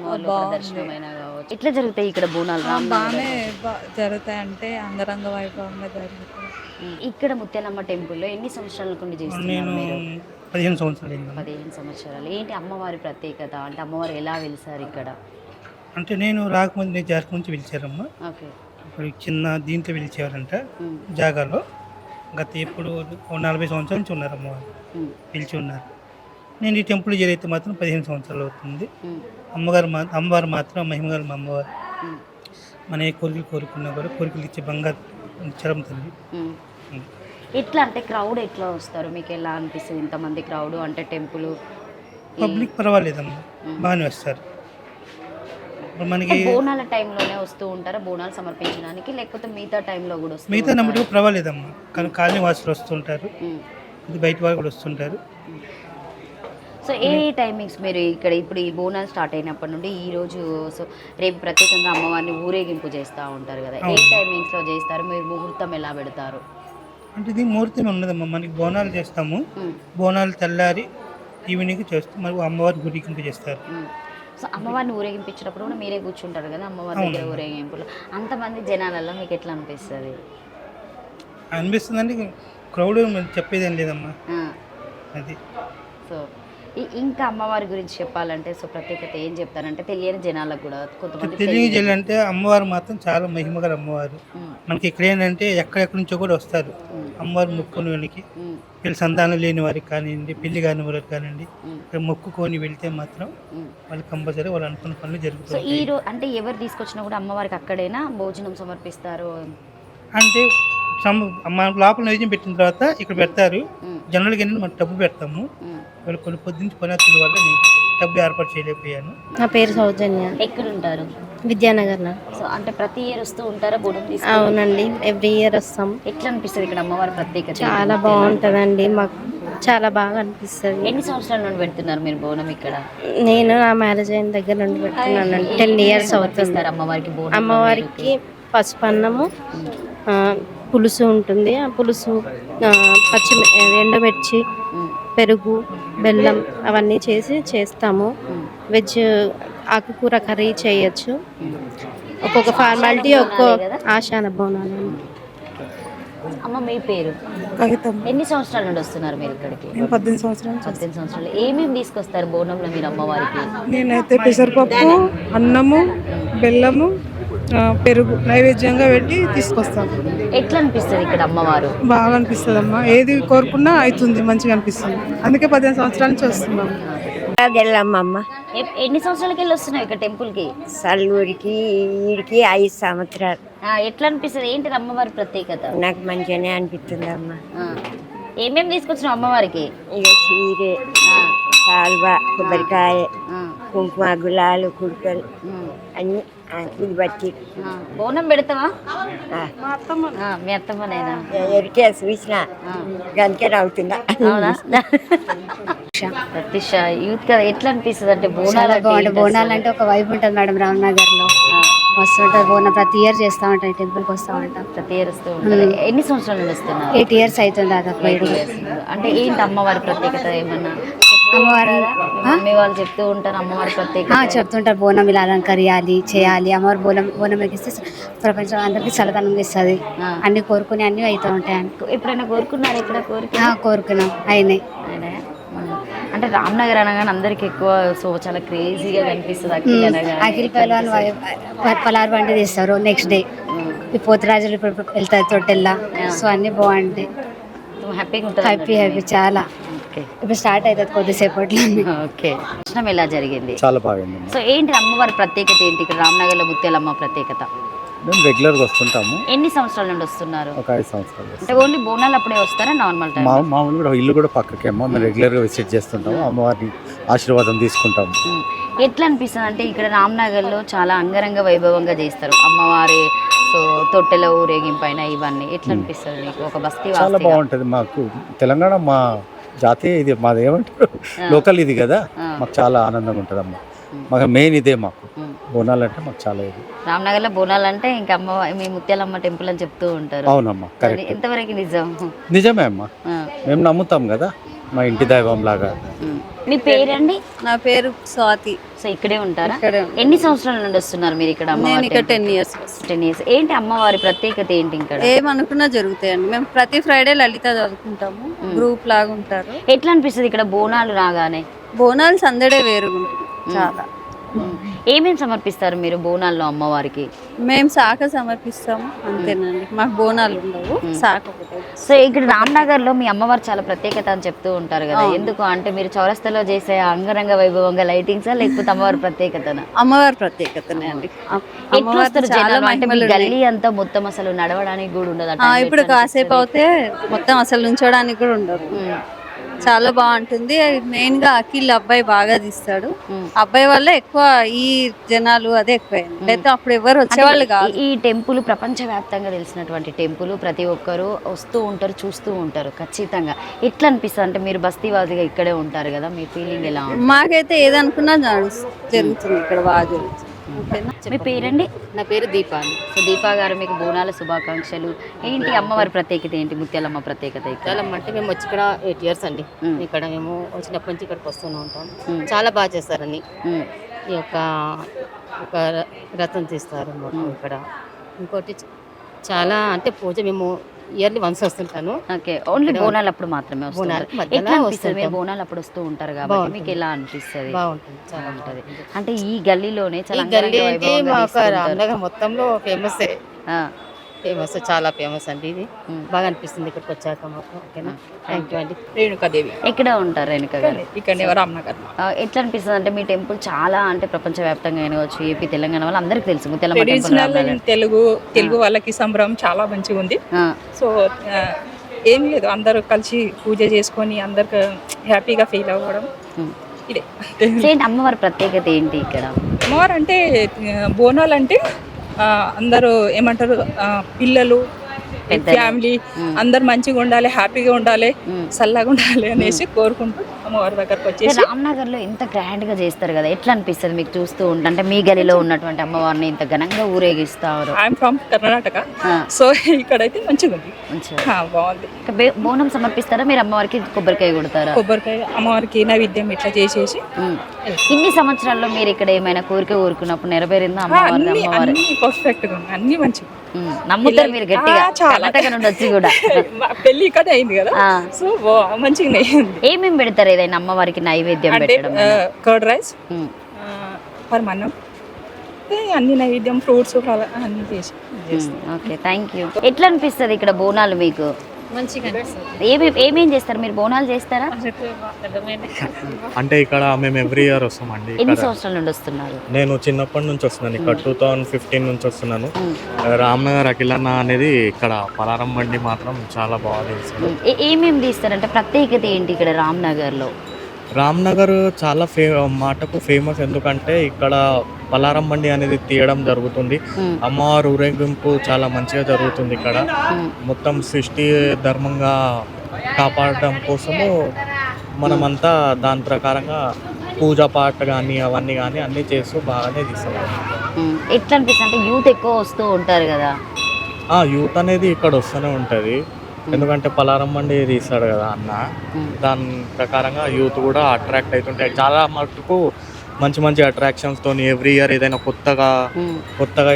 దర్శనమైనా కావచ్చు. ఎట్లా జరుగుతాయి ఇక్కడ బోనాలు? బాగానే జరుగుతాయి, అంటే అంగరంగ వైభవంగా జరుగుతాయి. ఇక్కడ ముత్యాలమ్మ టెంపుల్లో ఎన్ని సంవత్సరాల నుండి చేస్తున్నారు మీరు? 15 సంవత్సరాలు. 15 సంవత్సరాలు. ఏంటి అమ్మవారి ప్రత్యేకత? అంటే అమ్మవారు ఎలా వెలిసారు ఇక్కడ? అంటే నేను రాకముందు నేను జాతక నుంచి పిలిచారమ్మా. ఓకే. ఇప్పుడు చిన్న దీంట్లో పిలిచేవారంట జాగాలో. గత ఎప్పుడు 40 సంవత్సరాల నుంచి ఉన్నారు అమ్మవారు, పిలిచి ఉన్నారు. నేను ఈ టెంపుల్ జరిగితే మాత్రం 15 సంవత్సరాలు అవుతుంది. అమ్మవారు మాత్రం మహిమగల అమ్మవారు. మన ఏ కోరికలు కోరుకున్నా కూడా కోరికలు ఇచ్చే బంగారు చరం తల్లి. ఎట్లా అంటే క్రౌడ్ ఎట్లా వస్తారు? మీకు ఎలా అనిపిస్తుంది ఇంతమంది క్రౌడ్? అంటే టెంపుల్ పబ్లిక్ పర్వాలేదమ్మా, బాగానే వస్తారు. మనకి బోనాల టైంలోనే వస్తూ ఉంటారా బోనాలు సమర్పించడానికి, లేకపోతే మిగతా టైంలో కూడా వస్తారు? మిగతా నమ్మటం పర్వాలేదమ్మా, కానీ కాలనీ వాసులు వస్తుంటారు, ఇది బయట వాళ్ళు కూడా వస్తుంటారు. సో ఏ టైమింగ్స్ మీరు ఇక్కడ ఇప్పుడు ఈ బోనాలు స్టార్ట్ అయినప్పటి నుండి ఈ రోజు, సో రేపు ప్రత్యేకంగా అమ్మవారిని ఊరేగింపు చేస్తూ ఉంటారు కదా, ఏ టైమింగ్స్లో చేస్తారు? మీరు ముహూర్తం ఎలా పెడతారు? అంటే ఇది ముహూర్తం ఉన్నదమ్మా, మనకి బోనాలు చేస్తాము. బోనాలు తెల్లారి ఈవినింగ్ చేస్తాం, మరి అమ్మవారి ఊరేగింపు చేస్తారు. సో అమ్మవారిని ఊరేగింపించినప్పుడు కూడా మీరే కూర్చుంటారు కదా అమ్మవారి దగ్గర ఊరేగింపులో, అంతమంది జనాలలో మీకు ఎట్లా అనిపిస్తుంది? అనిపిస్తుందండి, క్రౌడ్ చెప్పేదేం లేదమ్మా అది. సో ఇంకా అమ్మవారి గురించి చెప్పాలంటే సో ప్రత్యేకత ఏం చెప్తారంటే తెలియని జనాలకు కూడా కొంతమంది తెలియజేయాలంటే అమ్మవారు మాత్రం చాలా మహిమగల అమ్మవారు. మనకి ఇక్కడ ఏంటంటే ఎక్కడెక్కడి నుంచో కూడా వస్తారు అమ్మవారు మొక్కుని వెళ్ళి. వీళ్ళు సంతానం లేని వారికి కానివ్వండి, పెళ్లి కాని వారికి కానివ్వండి, ఇక్కడ మొక్కుకొని వెళ్తే మాత్రం వాళ్ళు కంపల్సరీ వాళ్ళు అనుకున్న పనులు జరుగుతాయి. ఈ రోజు అంటే ఎవరు తీసుకొచ్చినా కూడా అమ్మవారికి అక్కడైనా భోజనం సమర్పిస్తారు? అంటే మన లోపల నైవేద్యం పెట్టిన తర్వాత ఇక్కడ పెడతారు. జనరల్గా మనం డబ్బు పెడతాము. వాళ్ళు కొన్ని పొద్దున్న పని వల్ల డబ్బులు ఏర్పాటు చేయలేకపోయాను. నా పేరు సౌజన్య, ఎక్కడ ఉంటారు? విద్యానగర్లో. సో అంటే ప్రతి ఇయర్ వస్తూ ఉంటారా బోనం తీసుకొని? అవునండి, ఎవ్రీ ఇయర్ వస్తాం. ఎట్లా అనిపిస్తుంది ఇక్కడ అమ్మవారి ప్రత్యేకత? చాలా బాగుంటుందండి, మాకు చాలా బాగా అనిపిస్తుంది. ఎన్ని సంవత్సరాల నుండి పెడుతున్నారు మీరు బోనం ఇక్కడ? నేను నా మ్యారేజ్ అయిన దగ్గర నుండి పెడుతున్నానండి. 10 years అవుతుంది. అమ్మవారికి బోనం అమ్మవారికి పసుపు అన్నము, పులుసు ఉంటుంది. ఆ పులుసు ఎండుమిర్చి, పెరుగు, బెల్లం అవన్నీ చేస్తాము. వెజ్ ఆకుకూర కర్రీ చేయొచ్చు. ఒక్కొక్క ఫార్మాలిటీ ఒక్కో ఆషాఢ బోనాలు. అమ్మ మీ పేరు? కవితం. ఎన్ని సంవత్సరాల నుండి వస్తున్నారు మీరు ఇక్కడికి? 18 సంవత్సరాలు. 18 సంవత్సరాలు. ఏమేమి తీసుకొస్తారు బోనంలో మీరు అమ్మవారికి? నేనైతే పెసరపప్పు, అన్నము, బెల్లము, పెరుగు నైవేద్యంగా పెట్టి తీసుకొస్తాను. ఎట్లా అనిపిస్తుంది ఇక్కడ అమ్మవారు? బాగా అనిపిస్తుంది అమ్మా, ఏది కోరుకున్నా అవుతుంది, మంచిగా అనిపిస్తుంది. అందుకే 15 సంవత్సరాల నుంచి వస్తున్నాం. వెళ్ళమ్మమ్మ. ఎన్ని సంవత్సరాలకి వెళ్ళి వస్తున్నావు ఇక్కడ టెంపుల్ కి? సల్లూరికి ఈడికి 5 సంవత్సరాలు. ఎట్లా అనిపిస్తుంది? ఏంటి అమ్మవారి ప్రత్యేకత? నాకు మంచిగానే అనిపిస్తుంది అమ్మ. ఏమేమి తీసుకొచ్చినావు అమ్మవారికి? ఇక చీరే, సాల్వా, కొబ్బరికాయ, కుంకుమ, గులాలు, కుడుకలు అన్ని ఇది బట్టి. బోనం పెడతావా? మీ అత్తమ్మనేనా? ఎరికే చూసిన గంటే అవుతుందా? అవునా? ప్రతిష యూత్ కదా, ఎట్లా అనిపిస్తుంది? అంటే బోనాలు అంటే ఒక వైపు ఉంటుంది మేడం. రామ్నగర్ లో మస్తు ఉంటుంది బోనం. ప్రతి ఇయర్ చేస్తా ఉంటాం, టెంపుల్కి వస్తూ ఉంటాం. ప్రతి ఇయర్ వస్తూ ఉంటుంది. ఎన్ని సంవత్సరాల నుండి వస్తున్నారు? 8 years అవుతుంది దాదాపు. 8 years. అంటే ఏంటి అమ్మవారి ప్రత్యేకత? ఏమన్నా అమ్మవారు మమ్మీ వాళ్ళు చెప్తూ ఉంటారు అమ్మవారి ప్రత్యేకత? చెప్తుంటారు. బోనం ఇలా అలంకరియాలి, చేయాలి. అమ్మవారు బోనం ఎక్కిస్తే ప్రపంచం అందరికి చల్లదనం ఇస్తుంది. అన్ని కోరుకుని అన్ని అవుతూ ఉంటాయి. ఎప్పుడైనా కోరుకున్నారు ఇక్కడ? కోరుకున్నాం, అయినాయి. అంటే రామ్నగర్ అనగానే అందరికి ఎక్కువ సో చాలా క్రేజీగా కనిపిస్తుంది. అఖిల్ పైల్వాన్ పలార్ బండి తీస్తారు. నెక్స్ట్ డే ఈ పోతురాజులు ఇప్పుడు వెళ్తారు తొట్టెల్లా. సో అన్ని బాగుంటాయి. హ్యాపీగా ఉంటుంది. హ్యాపీ చాలా. ఇప్పుడు స్టార్ట్ అవుతుంది కొద్దిసేపట్లో. ఓకే. దర్శనం ఎలా జరిగింది? చాలా బాగుంది. సో ఏంటి అమ్మవారి ప్రత్యేకత ఏంటి ఇక్కడ రామ్నగర్లో? ముత్యాలమ్మ ప్రత్యేకత? మేము రెగ్యులర్గా వస్తుంటాము. ఎన్ని సంవత్సరాల నుండి వస్తున్నారు? ఒక 5 సంవత్సరాలు. అంటే ఓన్లీ బోనాలు అప్పుడే వస్తారా? Normal time? మామూలు కూడా ఇల్లు కూడా పక్కకేమో మేము రెగ్యులర్గా విజిట్ చేస్తుంటాము. అమ్మవారిని ఆశీర్వాదం తీసుకుంటాము. ఎట్లా అనిపిస్తుంది? అంటే ఇక్కడ రామ్నగర్లో చాలా అంగరంగ వైభవంగా చేస్తారు అమ్మవారి. సో తొట్టెల ఊరేగింపైన ఇవన్నీ ఎట్లా అనిపిస్తుంది మీకు? ఒక బస్తీ చాలా బాగుంటుంది. మాకు తెలంగాణ మా జాతీయ ఇది, మాది ఏమంటారు లోకల్ ఇది కదా, మాకు చాలా ఆనందంగా ఉంటుంది అమ్మ. మాకు మెయిన్ ఇదే, మాకు బోనాలు అంటే మాకు చాలా ఇది. రామ్నగర్లో బోనాలు అంటే ఇంకా అమ్మ మీ ముత్యాలమ్మ టెంపుల్ అని చెప్తూ ఉంటారు. అవునమ్మా, కరెక్ట్. ఎంతవరకు నిజం? నిజమే అమ్మా, మేము నమ్ముతాం కదా, మా ఇంటి దైవం లాగా. మీ పేరండి? నా పేరు స్వాతి. సో ఇక్కడే ఉంటారా? ఎన్ని సంవత్సరాల నుండి వస్తున్నారు మీరు ఇక్కడ? నేను ఇక్కడ 10 years. 10 years. ఏంటి అమ్మవారి ప్రత్యేకత ఏంటి ఇక్కడ? ఏమనుకున్నా జరుగుతాయండి. మేము ప్రతి ఫ్రైడే లలిత చదువుకుంటాము. గ్రూప్ లాగా ఉంటారు. ఎట్లా అనిపిస్తుంది ఇక్కడ బోనాలు రాగానే? బోనాలు సందడే వేరుగా ఉంటుంది చాలా. ఏమేమి సమర్పిస్తారు మీరు బోనాల్లో అమ్మవారికి? మేము శాఖ సమర్పిస్తాము, అంతేనండి. మాకు బోనాలు ఉండవు, శాఖ ఒకటే. సో ఇక్కడ రామ్నగర్ లో మీ అమ్మవారు చాలా ప్రత్యేకత అని చెప్తూ ఉంటారు కదా, ఎందుకు అంటే మీరు చౌరస్తాలో చేసే అంగరంగ వైభవంగా లైటింగ్స్ లేకపోతే అమ్మవారి ప్రత్యేకతనా? అమ్మవారి ప్రత్యేకతనే అండి. గల్లీ అంతా మొత్తం అసలు నడవడానికి కూడా ఉండదు. ఇప్పుడు కాసేపు అవుతే మొత్తం అసలు నుంచోడానికి కూడా ఉండదు. చాలా బాగుంటుంది. మెయిన్ గా అఖిల్ అబ్బాయి బాగా తీస్తాడు. అబ్బాయి వల్ల ఎక్కువ ఈ జనాలు అదే ఎక్కువైంది. అయితే అప్పుడు ఎవరు వచ్చేవాళ్ళు కాదు. ఈ టెంపుల్ ప్రపంచ వ్యాప్తంగా తెలిసినటువంటి టెంపుల్, ప్రతి ఒక్కరు వస్తూ ఉంటారు, చూస్తూ ఉంటారు ఖచ్చితంగా. ఎట్లా అనిపిస్తుంది? అంటే మీరు బస్తీవాదిగా ఇక్కడే ఉంటారు కదా, మీ ఫీలింగ్ ఎలా? మాకైతే ఏదనుకున్నా జరుగుతుంది ఇక్కడ, బాగా జరుగుతుంది. మీ పేరండి? నా పేరు దీపా. సో దీపా గారు, మీకు బోనాల శుభాకాంక్షలు. ఏంటి అమ్మవారి ప్రత్యేకత ఏంటి? ముత్యాలమ్మ ప్రత్యేకత? ముత్యాలమ్మ అంటే మేము వచ్చి ఇక్కడ 8 years అండి. ఇక్కడ మేము వచ్చినప్పటి నుంచి ఇక్కడికి వస్తూనే ఉంటాం. చాలా బాగా చేస్తారని. ఈ యొక్క రథం తీస్తారు ఇక్కడ. ఇంకోటి చాలా అంటే పూజ మేము ఇయర్లీ వన్స్ వస్తుంటాను. ఓకే. ఓన్లీ బోనాలు అప్పుడు మాత్రమే వస్తారు? బోనాలు అప్పుడు వస్తూ ఉంటారు కాబట్టి మీకు ఎలా అనిపిస్తుంది? బాగుంటుంది, చాలా ఉంటుంది. అంటే ఈ గల్లీలోనే రామ్నగర్ మొత్తంలో ఫేమస్, చాలా ఫేమస్ అండి. ఇది బాగా అనిపిస్తుంది ఇక్కడికి వచ్చాక మాకు. ఓకేనా, థ్యాంక్ యూ అండి. రేణుకాదేవి. ఎక్కడ ఉంటారు రేణుక గారు? ఇక్కడ రామ్నగర్. ఎట్లా అనిపిస్తుంది? అంటే మీ టెంపుల్ చాలా అంటే ప్రపంచ వ్యాప్తంగా అయినవచ్చు, ఏపీ తెలంగాణ వాళ్ళు అందరికి తెలుసు ముత్యాలమ్మ తెలుగు వాళ్ళకి సంబరం చాలా మంచిగా ఉంది. సో ఏం లేదు, అందరూ కలిసి పూజ చేసుకొని అందరికి హ్యాపీగా ఫీల్ అవ్వడం ఇదే ఏంటి అమ్మవారి ప్రత్యేకత ఏంటి ఇక్కడ? అమ్మవారు అంటే బోనాలు అంటే అందరూ ఏమంటారు, పిల్లలు ఫ్యామిలీ అందరు మంచిగా ఉండాలి, హ్యాపీగా ఉండాలి, చల్లగా ఉండాలి అనేసి కోరుకుంటూ అమ్మవారి దగ్గరకు వచ్చేసి రామ్నగర్ లో ఇంత గ్రాండ్ గా చేస్తారు కదా, ఎట్లా అనిపిస్తుంది మీకు చూస్తూ ఉంటే? అంటే మీ గలిలో ఉన్నటువంటి అమ్మవారిని ఇంత ఘనంగా ఊరేగిస్తారు. ఐఎమ్ ఫ్రమ్ కర్ణాటక, సో ఇక్కడైతే మంచిగా ఉంది, బాగుంది. బోనం సమర్పిస్తారా మీరు? అమ్మవారికి కొబ్బరికాయ కొడతారా? కొబ్బరికాయ అమ్మవారికి నైవేద్యం ఇట్లా చేసేసి. ఇన్ని సంవత్సరాల్లో మీరు ఇక్కడ ఏమైనా కోరిక కోరుకున్నప్పుడు నెరవేరిందా? అమ్మవారి పర్ఫెక్ట్ గా ఉంది, అన్ని మంచిగా నమ్ముతారు మీరు గట్టిగా? కర్ణాటక నుండి వచ్చి కూడా పెళ్లి ఇక్కడ అయింది కదా, సో మంచిగా. ఏమేమి పెడతారు ఏదైనా అమ్మవారికి నైవేద్యం పెట్టడం? కర్డ్ రైస్, పరమాన్నం, అన్ని నైవేద్యం, ఫ్రూట్స్ అన్ని చేసి. Okay, thank you. ఎట్లా అనిపిస్తుంది ఇక్కడ బోనాలు మీకు? మంచిగా ఏమేం చేస్తారు మీరు? బోనాలు చేస్తారా? అంటే ఇక్కడ మేము ఎవ్రీ ఇయర్ వస్తామండి. ఎన్ని సంవత్సరాల నుండి వస్తున్నారు? నేను చిన్నప్పటి నుంచి వస్తున్నాను, ఇక్కడ 2015 నుంచి వస్తున్నాను. రామ్నగర్ అఖిలన్న అనేది ఇక్కడ పలారం బండి మాత్రం చాలా బాగా చేస్తారు. ఏమేమి తీస్తారంటే ప్రత్యేకత ఏంటి ఇక్కడ రామ్నగర్ లో? రామ్నగర్ చాలా మాటకు ఫేమస్, ఎందుకంటే ఇక్కడ పలారం బండి అనేది తీయడం జరుగుతుంది. అమ్మవారు ఊరేగింపు చాలా మంచిగా జరుగుతుంది ఇక్కడ. మొత్తం సృష్టి ధర్మంగా కాపాడడం కోసము మనమంతా దాని ప్రకారంగా పూజా పాట కానీ అవన్నీ కానీ అన్నీ చేస్తూ బాగానే తీసుకోవాలి. ఎట్లా అనిపిస్తుంది అంటే యూత్ ఎక్కువ వస్తూ ఉంటారు కదా? యూత్ అనేది ఇక్కడ వస్తూనే ఉంటుంది, ఎందుకంటే పలారం బండి తీస్తాడు కదా అన్న, దాని ప్రకారంగా యూత్ కూడా అట్రాక్ట్ అవుతుంటాయి. చాలా మటుకు మంచి మంచి అట్రాక్షన్స్తో ఎవ్రీ ఇయర్ ఏదైనా కొత్తగా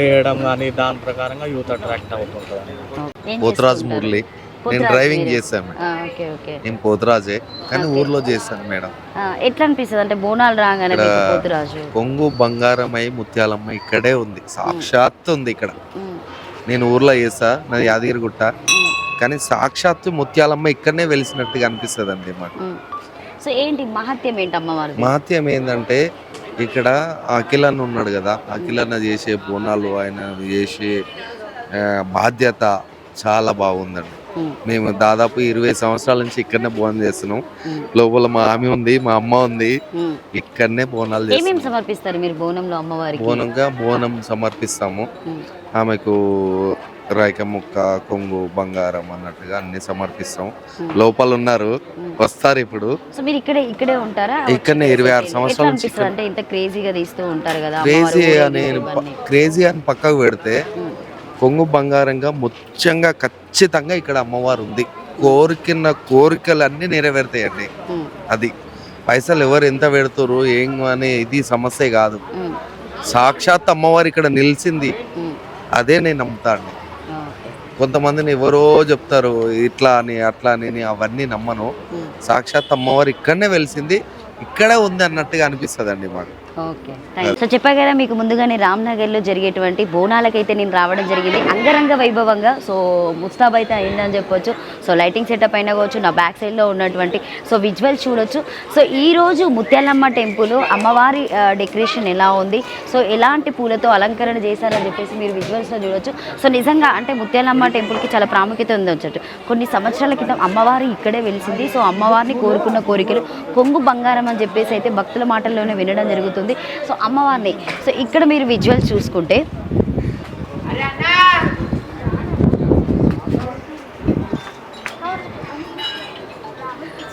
చేయడం కానీ దాని ప్రకారంగా యూత్ అట్రాక్ట్ అవుతుంటుంది. పోతరాజ్ మురళి, నేను డ్రైవింగ్ చేశాను. నేను పోతరాజే కానీ ఊర్లో చేస్తాను మేడం. ఎట్లా అనిపిస్తుంది అంటే బోనాలు రాగానే పోతరాజు? కొంగు బంగారమై ముత్యాలమ్మ ఇక్కడే ఉంది, సాక్షాత్ ఉంది ఇక్కడ. నేను ఊర్లో చేస్తా, నాది యాదగిరిగుట్ట, కానీ సాక్షాత్తు ముత్యాలమ్మ ఇక్కడనే వెలిసినట్టుగా అనిపిస్తుంది అండి మాకు. సో ఏంటి మహత్యం ఏంటి అమ్మవారి? మహత్యం ఏంటంటే ఇక్కడ అఖిలన్న ఉన్నాడు కదా, అఖిలన్న చేసే బోనాలు, ఆయన చేసే బాధ్యత చాలా బాగుందండి. మేము దాదాపు 20 సంవత్సరాల నుంచి ఇక్కడనే బోనం చేస్తున్నాం. లోపల మా ఆమె ఉంది, మా అమ్మ ఉంది, ఇక్కడనే బోనాలు చేస్తాం. సమర్పిస్తారు మీరు బోనంలో అమ్మవారికి? బోనం సమర్పిస్తాము. ఆమెకు రాయిక ముక్క, కొంగు, బంగారం అన్నట్టుగా అన్ని సమర్పిస్తాం. లోపల ఉన్నారు, వస్తారు ఇప్పుడు. సో మీరు ఇక్కడే ఉంటారా? ఇక్కడనే 26 సంవత్సరాల నుంచి. అంటే ఇంత క్రేజీగా తీస్తూ ఉంటారు కదా? క్రేజీ అని పక్కకు పెడితే కొంగు బంగారంగా ముత్యంగా ఖచ్చితంగా ఇక్కడ అమ్మవారు ఉంది. కోరికలు అన్ని నెరవేరుతాయండి. అది పైసలు ఎవరు ఎంత పెడుతురు ఏం అనే ఇది సమస్య కాదు. సాక్షాత్ అమ్మవారు ఇక్కడ నిలిచింది, అదే నేను నమ్ముతాను. కొంతమందిని ఎవరో చెప్తారు ఇట్లా అని అట్లా అని, అవన్నీ నమ్మను. సాక్షాత్ అమ్మవారు ఇక్కడనే వెలిసింది, ఇక్కడే ఉంది అన్నట్టుగా అనిపిస్తుంది అండి మాకు. ఓకే, సో చెప్పా కదా మీకు ముందుగానే రామ్నగర్లో జరిగేటువంటి బోనాలకైతే నేను రావడం జరిగింది అంగరంగ వైభవంగా. సో ముస్తాబ్ అయితే అయిందని చెప్పొచ్చు. సో లైటింగ్ సెటప్ అయినా కావచ్చు, నా బ్యాక్ సైడ్లో ఉన్నటువంటి సో విజువల్స్ చూడొచ్చు. సో ఈరోజు ముత్యాలమ్మ టెంపుల్ అమ్మవారి డెకరేషన్ ఎలా ఉంది, సో ఎలాంటి పూలతో అలంకరణ చేశారని చెప్పేసి మీరు విజువల్స్లో చూడొచ్చు. సో నిజంగా అంటే ముత్యాలమ్మ టెంపుల్కి చాలా ప్రాముఖ్యత ఉంది వచ్చట్టు. కొన్ని సంవత్సరాల క్రితం అమ్మవారి ఇక్కడే వెలిసింది. సో అమ్మవారిని కోరుకున్న కోరికలు కొంగు బంగారం అని చెప్పేసి అయితే భక్తుల మాటల్లోనే వినడం జరుగుతుంది. సో అమ్మవారిని సో ఇక్కడ మీరు విజువల్స్ చూసుకుంటే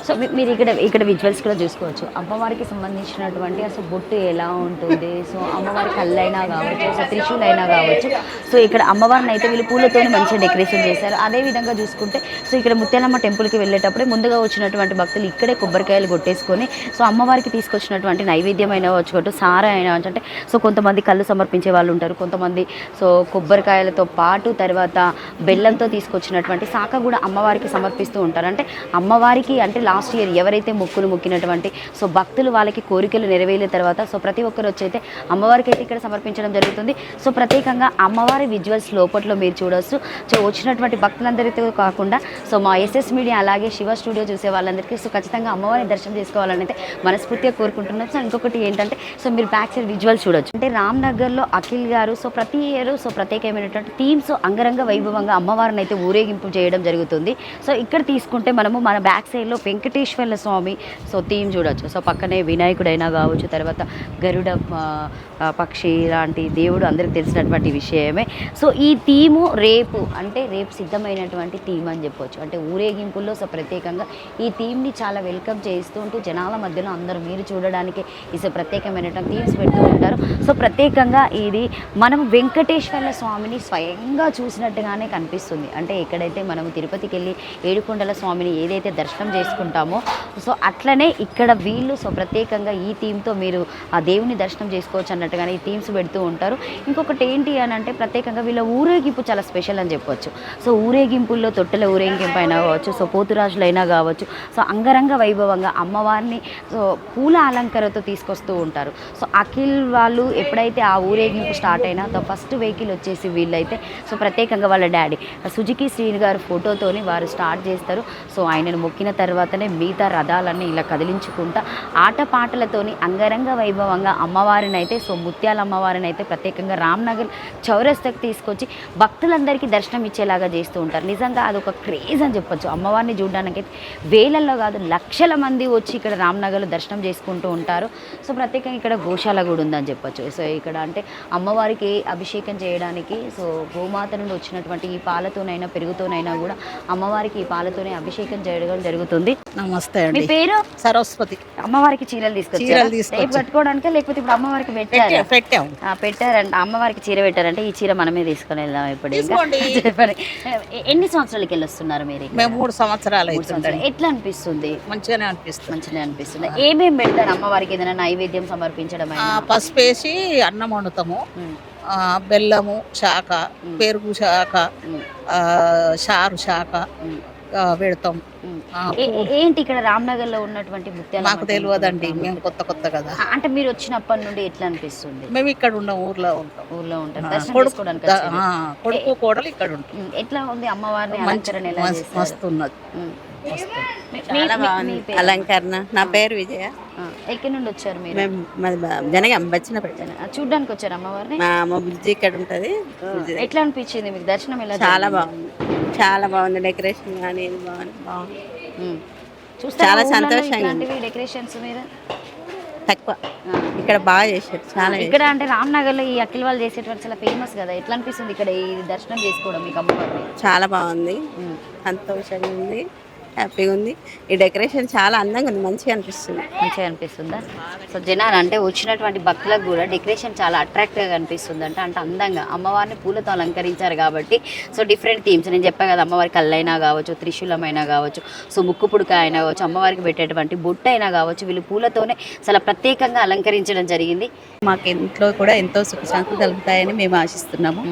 సో మీరు ఇక్కడ విజువల్స్ కూడా చూసుకోవచ్చు. అమ్మవారికి సంబంధించినటువంటి అసలు బొట్టు ఎలా ఉంటుంది, సో అమ్మవారి కళ్ళైనా కావచ్చు, సో త్రిశూల్ అయినా కావచ్చు. సో ఇక్కడ అమ్మవారిని అయితే వీళ్ళు పూలతో మంచిగా డెకరేషన్ చేశారు. అదేవిధంగా చూసుకుంటే సో ఇక్కడ ముత్యాలమ్మ టెంపుల్కి వెళ్ళేటప్పుడే ముందుగా వచ్చినటువంటి భక్తులు ఇక్కడే కొబ్బరికాయలు కొట్టేసుకొని సో అమ్మవారికి తీసుకొచ్చినటువంటి నైవేద్యం అయినా వచ్చుకోవచ్చు, సారా అయినా అంటే సో కొంతమంది కళ్ళు సమర్పించే వాళ్ళు ఉంటారు, కొంతమంది సో కొబ్బరికాయలతో పాటు తర్వాత బెల్లంతో తీసుకొచ్చినటువంటి శాఖ కూడా అమ్మవారికి సమర్పిస్తూ ఉంటారు. అంటే అమ్మవారికి అంటే లాస్ట్ ఇయర్ ఎవరైతే మొక్కులు మొక్కినటువంటి సో భక్తులు వాళ్ళకి కోరికలు నెరవేరిన తర్వాత సో ప్రతి ఒక్కరు వచ్చైతే అమ్మవారికి అయితే ఇక్కడ సమర్పించడం జరుగుతుంది. సో ప్రత్యేకంగా అమ్మవారి విజువల్స్ లోపట్లో మీరు చూడవచ్చు. సో వచ్చినటువంటి భక్తులందరితో కాకుండా సో మా ఎస్ఎస్ మీడియా అలాగే శివ స్టూడియో చూసే వాళ్ళందరికీ సో ఖచ్చితంగా అమ్మవారిని దర్శనం చేసుకోవాలని అయితే మనస్ఫూర్తిగా కోరుకుంటున్నాం. సో ఇంకొకటి ఏంటంటే సో మీరు బ్యాక్ సైడ్ విజువల్ చూడొచ్చు. అంటే రామ్నగర్లో అఖిల్ గారు సో ప్రతి ఇయర్ సో ప్రత్యేకమైనటువంటి థీమ్స్ అంగరంగ వైభవంగా అమ్మవారిని అయితే ఊరేగింపు చేయడం జరుగుతుంది. సో ఇక్కడ తీసుకుంటే మనము మన బ్యాక్ సైడ్లో వెంకట వెంకటేశ్వర్ల స్వామి సో థీమ్ చూడొచ్చు. సో పక్కనే వినాయకుడైనా కావచ్చు, తర్వాత గరుడ పక్షి లాంటి దేవుడు అందరికి తెలిసినటువంటి విషయమే. సో ఈ థీము రేపు సిద్ధమైనటువంటి థీమ్ అని చెప్పొచ్చు. అంటే ఊరేగింపుల్లో సో ప్రత్యేకంగా ఈ థీమ్ని చాలా వెల్కమ్ చేస్తూ ఉంటూ జనాల మధ్యలో అందరూ మీరు చూడడానికి ఈ ప్రత్యేకమైనటువంటి థీమ్స్ పెడుతూ ఉంటారు. సో ప్రత్యేకంగా ఇది మనం వెంకటేశ్వర్ల స్వామిని స్వయంగా చూసినట్టుగానే కనిపిస్తుంది. అంటే ఎక్కడైతే మనము తిరుపతికి వెళ్ళి ఏడుకొండల స్వామిని ఏదైతే దర్శనం చేసుకుంటామో సో అట్లనే ఇక్కడ వీళ్ళు సో ప్రత్యేకంగా ఈ థీమ్తో మీరు ఆ దేవుని దర్శనం చేసుకోవచ్చు అన్నట్టుగానే ఈ థీమ్స్ పెడుతూ ఉంటారు. ఇంకొకటి ఏంటి అని అంటే ప్రత్యేకంగా వీళ్ళ ఊరేగింపు చాలా స్పెషల్ అని చెప్పొచ్చు. సో ఊరేగింపుల్లో తొట్టెల ఊరేగింపు అయినా కావచ్చు, సో పోతురాజులైనా కావచ్చు, సో అంగరంగ వైభవంగా అమ్మవారిని సో పూల అలంకరణతో తీసుకొస్తూ ఉంటారు. సో అఖిల్ వాళ్ళు ఎప్పుడైతే ఆ ఊరేగింపు స్టార్ట్ అయినా ఫస్ట్ వెహికల్ వచ్చేసి వీళ్ళైతే సో ప్రత్యేకంగా వాళ్ళ డాడీ సుజుకి శ్రీని గారు ఫోటోతోని వారు స్టార్ట్ చేస్తారు. సో ఆయనను మొక్కిన తర్వాతనే మిగతా రథాలన్నీ ఇలా కదిలించుకుంటా ఆటపాటలతోని అంగరంగ వైభవంగా అమ్మవారిని అయితే సో ముత్యాల అమ్మవారిని అయితే ప్రత్యేకంగా రామ్నగర్ చౌరస్తాకి తీసుకొచ్చి భక్తులందరికీ దర్శనం ఇచ్చేలాగా చేస్తూ ఉంటారు. నిజంగా అదొక క్రేజ్ అని చెప్పొచ్చు. అమ్మవారిని చూడడానికి వేలల్లో కాదు లక్షల మంది వచ్చి ఇక్కడ రామ్నగర్లో దర్శనం చేసుకుంటూ ఉంటారు. సో ప్రత్యేకంగా ఇక్కడ గోశాల కూడా ఉందని చెప్పొచ్చు. సో ఇక్కడ అంటే అమ్మవారికి అభిషేకం చేయడానికి సో గోమాత నుండి వచ్చినటువంటి ఈ పాలతోనైనా పెరుగుతోనైనా కూడా అమ్మవారికి ఈ పాలతోనే అభిషేకం చేయడం జరుగుతుంది. నమస్తే మీ అండి. పేరు? సరస్వతి. అమ్మవారికి చీరలు తీసుకొచ్చారు కట్టుకోవడానికి, లేకపోతే ఇప్పుడు అమ్మవారికి పెట్టారంట. అమ్మవారికి చీర పెట్టారంటే ఈ చీర మనమే తీసుకొని వెళ్దాం. ఇప్పుడు చెప్పండి, ఎన్ని సంవత్సరాలకి వెళ్ళి వస్తున్నారు మీరు? మేము 3 సంవత్సరాలు. ఎట్లా అనిపిస్తుంది? మంచిగానే అనిపిస్తుంది. ఏమేమి పెడతారు అమ్మవారికి? ఏదైనా నైవేద్యం సమర్పించడం? పసుపు వేసి అన్నం వండుతాము, బెల్లము శాఖ, పెరుగు శాఖ, చారు శాఖ పెడతాం. ఏంటి ఇక్కడ రామ్నగర్ లో ఉన్నటువంటి ముత్యాలు మాకు తెలియదండి, మేము కొత్త కదా. అంటే మీరు వచ్చినప్పటి నుండి ఎట్లా అనిపిస్తుంది? మేము ఇక్కడ ఉన్నాం, ఊర్లో ఉంటాం. కొడుకు కోడలు ఇక్కడ ఉంటాం. ఎట్లా ఉంది అమ్మవారిని అలంకరణ? మస్తు ఉన్నది. చాలా బాగుంది అలంకరణ. నా పేరు విజయ. ఎక్కడి నుండి వచ్చారు మీరు? జనగాం వచ్చిన పెట్టాను. చూడ్డానికి వచ్చారు అమ్మవారిని? మా బుజ్జి ఇక్కడ ఉంటది. ఎట్లా అనిపించింది మీకు దర్శనం? ఎలా? చాలా బాగుంది డెకరేషన్ కానీ బాగుంది. చాలా సంతోషంగా. డెకరేషన్స్ మీరు తక్కువ ఇక్కడ బాగా చేశారు. చాలా ఇక్కడ అంటే రామ్నగర్ లో ఈ అఖిల్ వాళ్ళు చేసేటువంటి చాలా ఫేమస్ కదా. ఎట్లా అనిపిస్తుంది ఇక్కడ ఈ దర్శనం చేసుకోవడం మీకు అమ్మవారిని? చాలా బాగుంది, సంతోషంగా ఉంది, హ్యాపీగా ఉంది. ఈ డెకరేషన్ చాలా అందంగా ఉంది, మంచిగా అనిపిస్తుందా? సో జనాలు అంటే వచ్చినటువంటి భక్తులకు కూడా డెకరేషన్ చాలా అట్రాక్టివ్గా కనిపిస్తుంది. అంటే అందంగా అమ్మవారిని పూలతో అలంకరించారు కాబట్టి సో డిఫరెంట్ థీమ్స్ నేను చెప్పాను కదా. అమ్మవారి కళ్ళైనా కావచ్చు, త్రిశూలమైనా కావచ్చు, సో ముక్కు పుడక అయినా కావచ్చు, అమ్మవారికి పెట్టేటువంటి బొట్టు అయినా కావచ్చు, వీళ్ళు పూలతోనే చాలా ప్రత్యేకంగా అలంకరించడం జరిగింది. మాకు ఇంట్లో కూడా ఎంతో సుఖశాంతి కలుగుతాయని మేము ఆశిస్తున్నాము.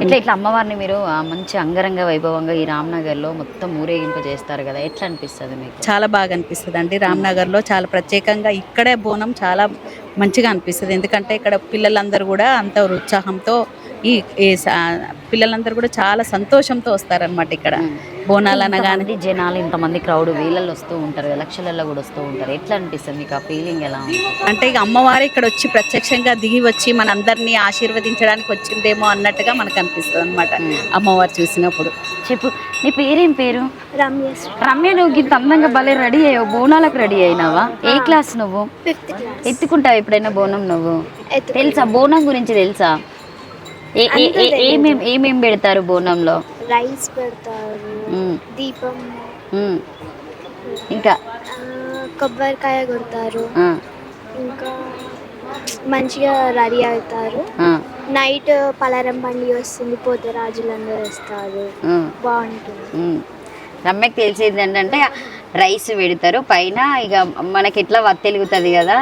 ఇట్లా అమ్మవారిని మీరు మంచి అంగరంగ వైభవంగా ఈ రామ్నగర్లో మొత్తం ఊరేగింపు చేస్తారు కదా, ఎట్లా అనిపిస్తుంది మీకు? చాలా బాగా అనిపిస్తుంది అండి. రామ్నగర్లో చాలా ప్రత్యేకంగా ఇక్కడే బోనం చాలా మంచిగా అనిపిస్తుంది. ఎందుకంటే ఇక్కడ పిల్లలందరూ కూడా అంత ఉత్సాహంతో ఈ పిల్లలందరూ కూడా చాలా సంతోషంతో వస్తారనమాట. ఇక్కడ బోనాలు అనగానే జనాలు ఇంతమంది క్రౌడ్ వీళ్ళల్లో వస్తూ ఉంటారు, లక్షలలో కూడా వస్తూ ఉంటారు. ఎట్లా అనిపిస్తుంది మీకు? ఆ ఫీలింగ్ ఎలా ఉంది? అంటే ఇక అమ్మవారు ఇక్కడ వచ్చి ప్రత్యక్షంగా దిగి వచ్చి మనందరినీ ఆశీర్వదించడానికి వచ్చిందేమో అన్నట్టుగా మనకు అనిపిస్తుంది అనమాట అమ్మవారు చూసినప్పుడు. చెప్పు, నీ పేరేం పేరు? రమ్య. రమ్య, నువ్వు ఇంత అందంగా భలే రెడీ అయ్యావు. బోనాలకు రెడీ అయినావా? ఏ క్లాస్ నువ్వు? ఎత్తుకుంటావు ఎప్పుడైనా బోనం? నువ్వు తెలుసా బోనం గురించి? తెలుసా ఏమేం పెడతారు బోనంలో? రైస్ పెడతారు, దీపం, ఇంకా కొబ్బరికాయ కొడతారు, ఇంకా మంచిగా రెడీ అవుతారు. నైట్ పలారం బండి వస్తుంది, పోతే రాజులందరూ వస్తారు, బాగుంటుంది. రమ్యకి తెలిసేది ఏంటంటే రైస్ పెడతారు పైన. ఇక మనకి ఎట్లా వత్తెలుగుతుంది కదా,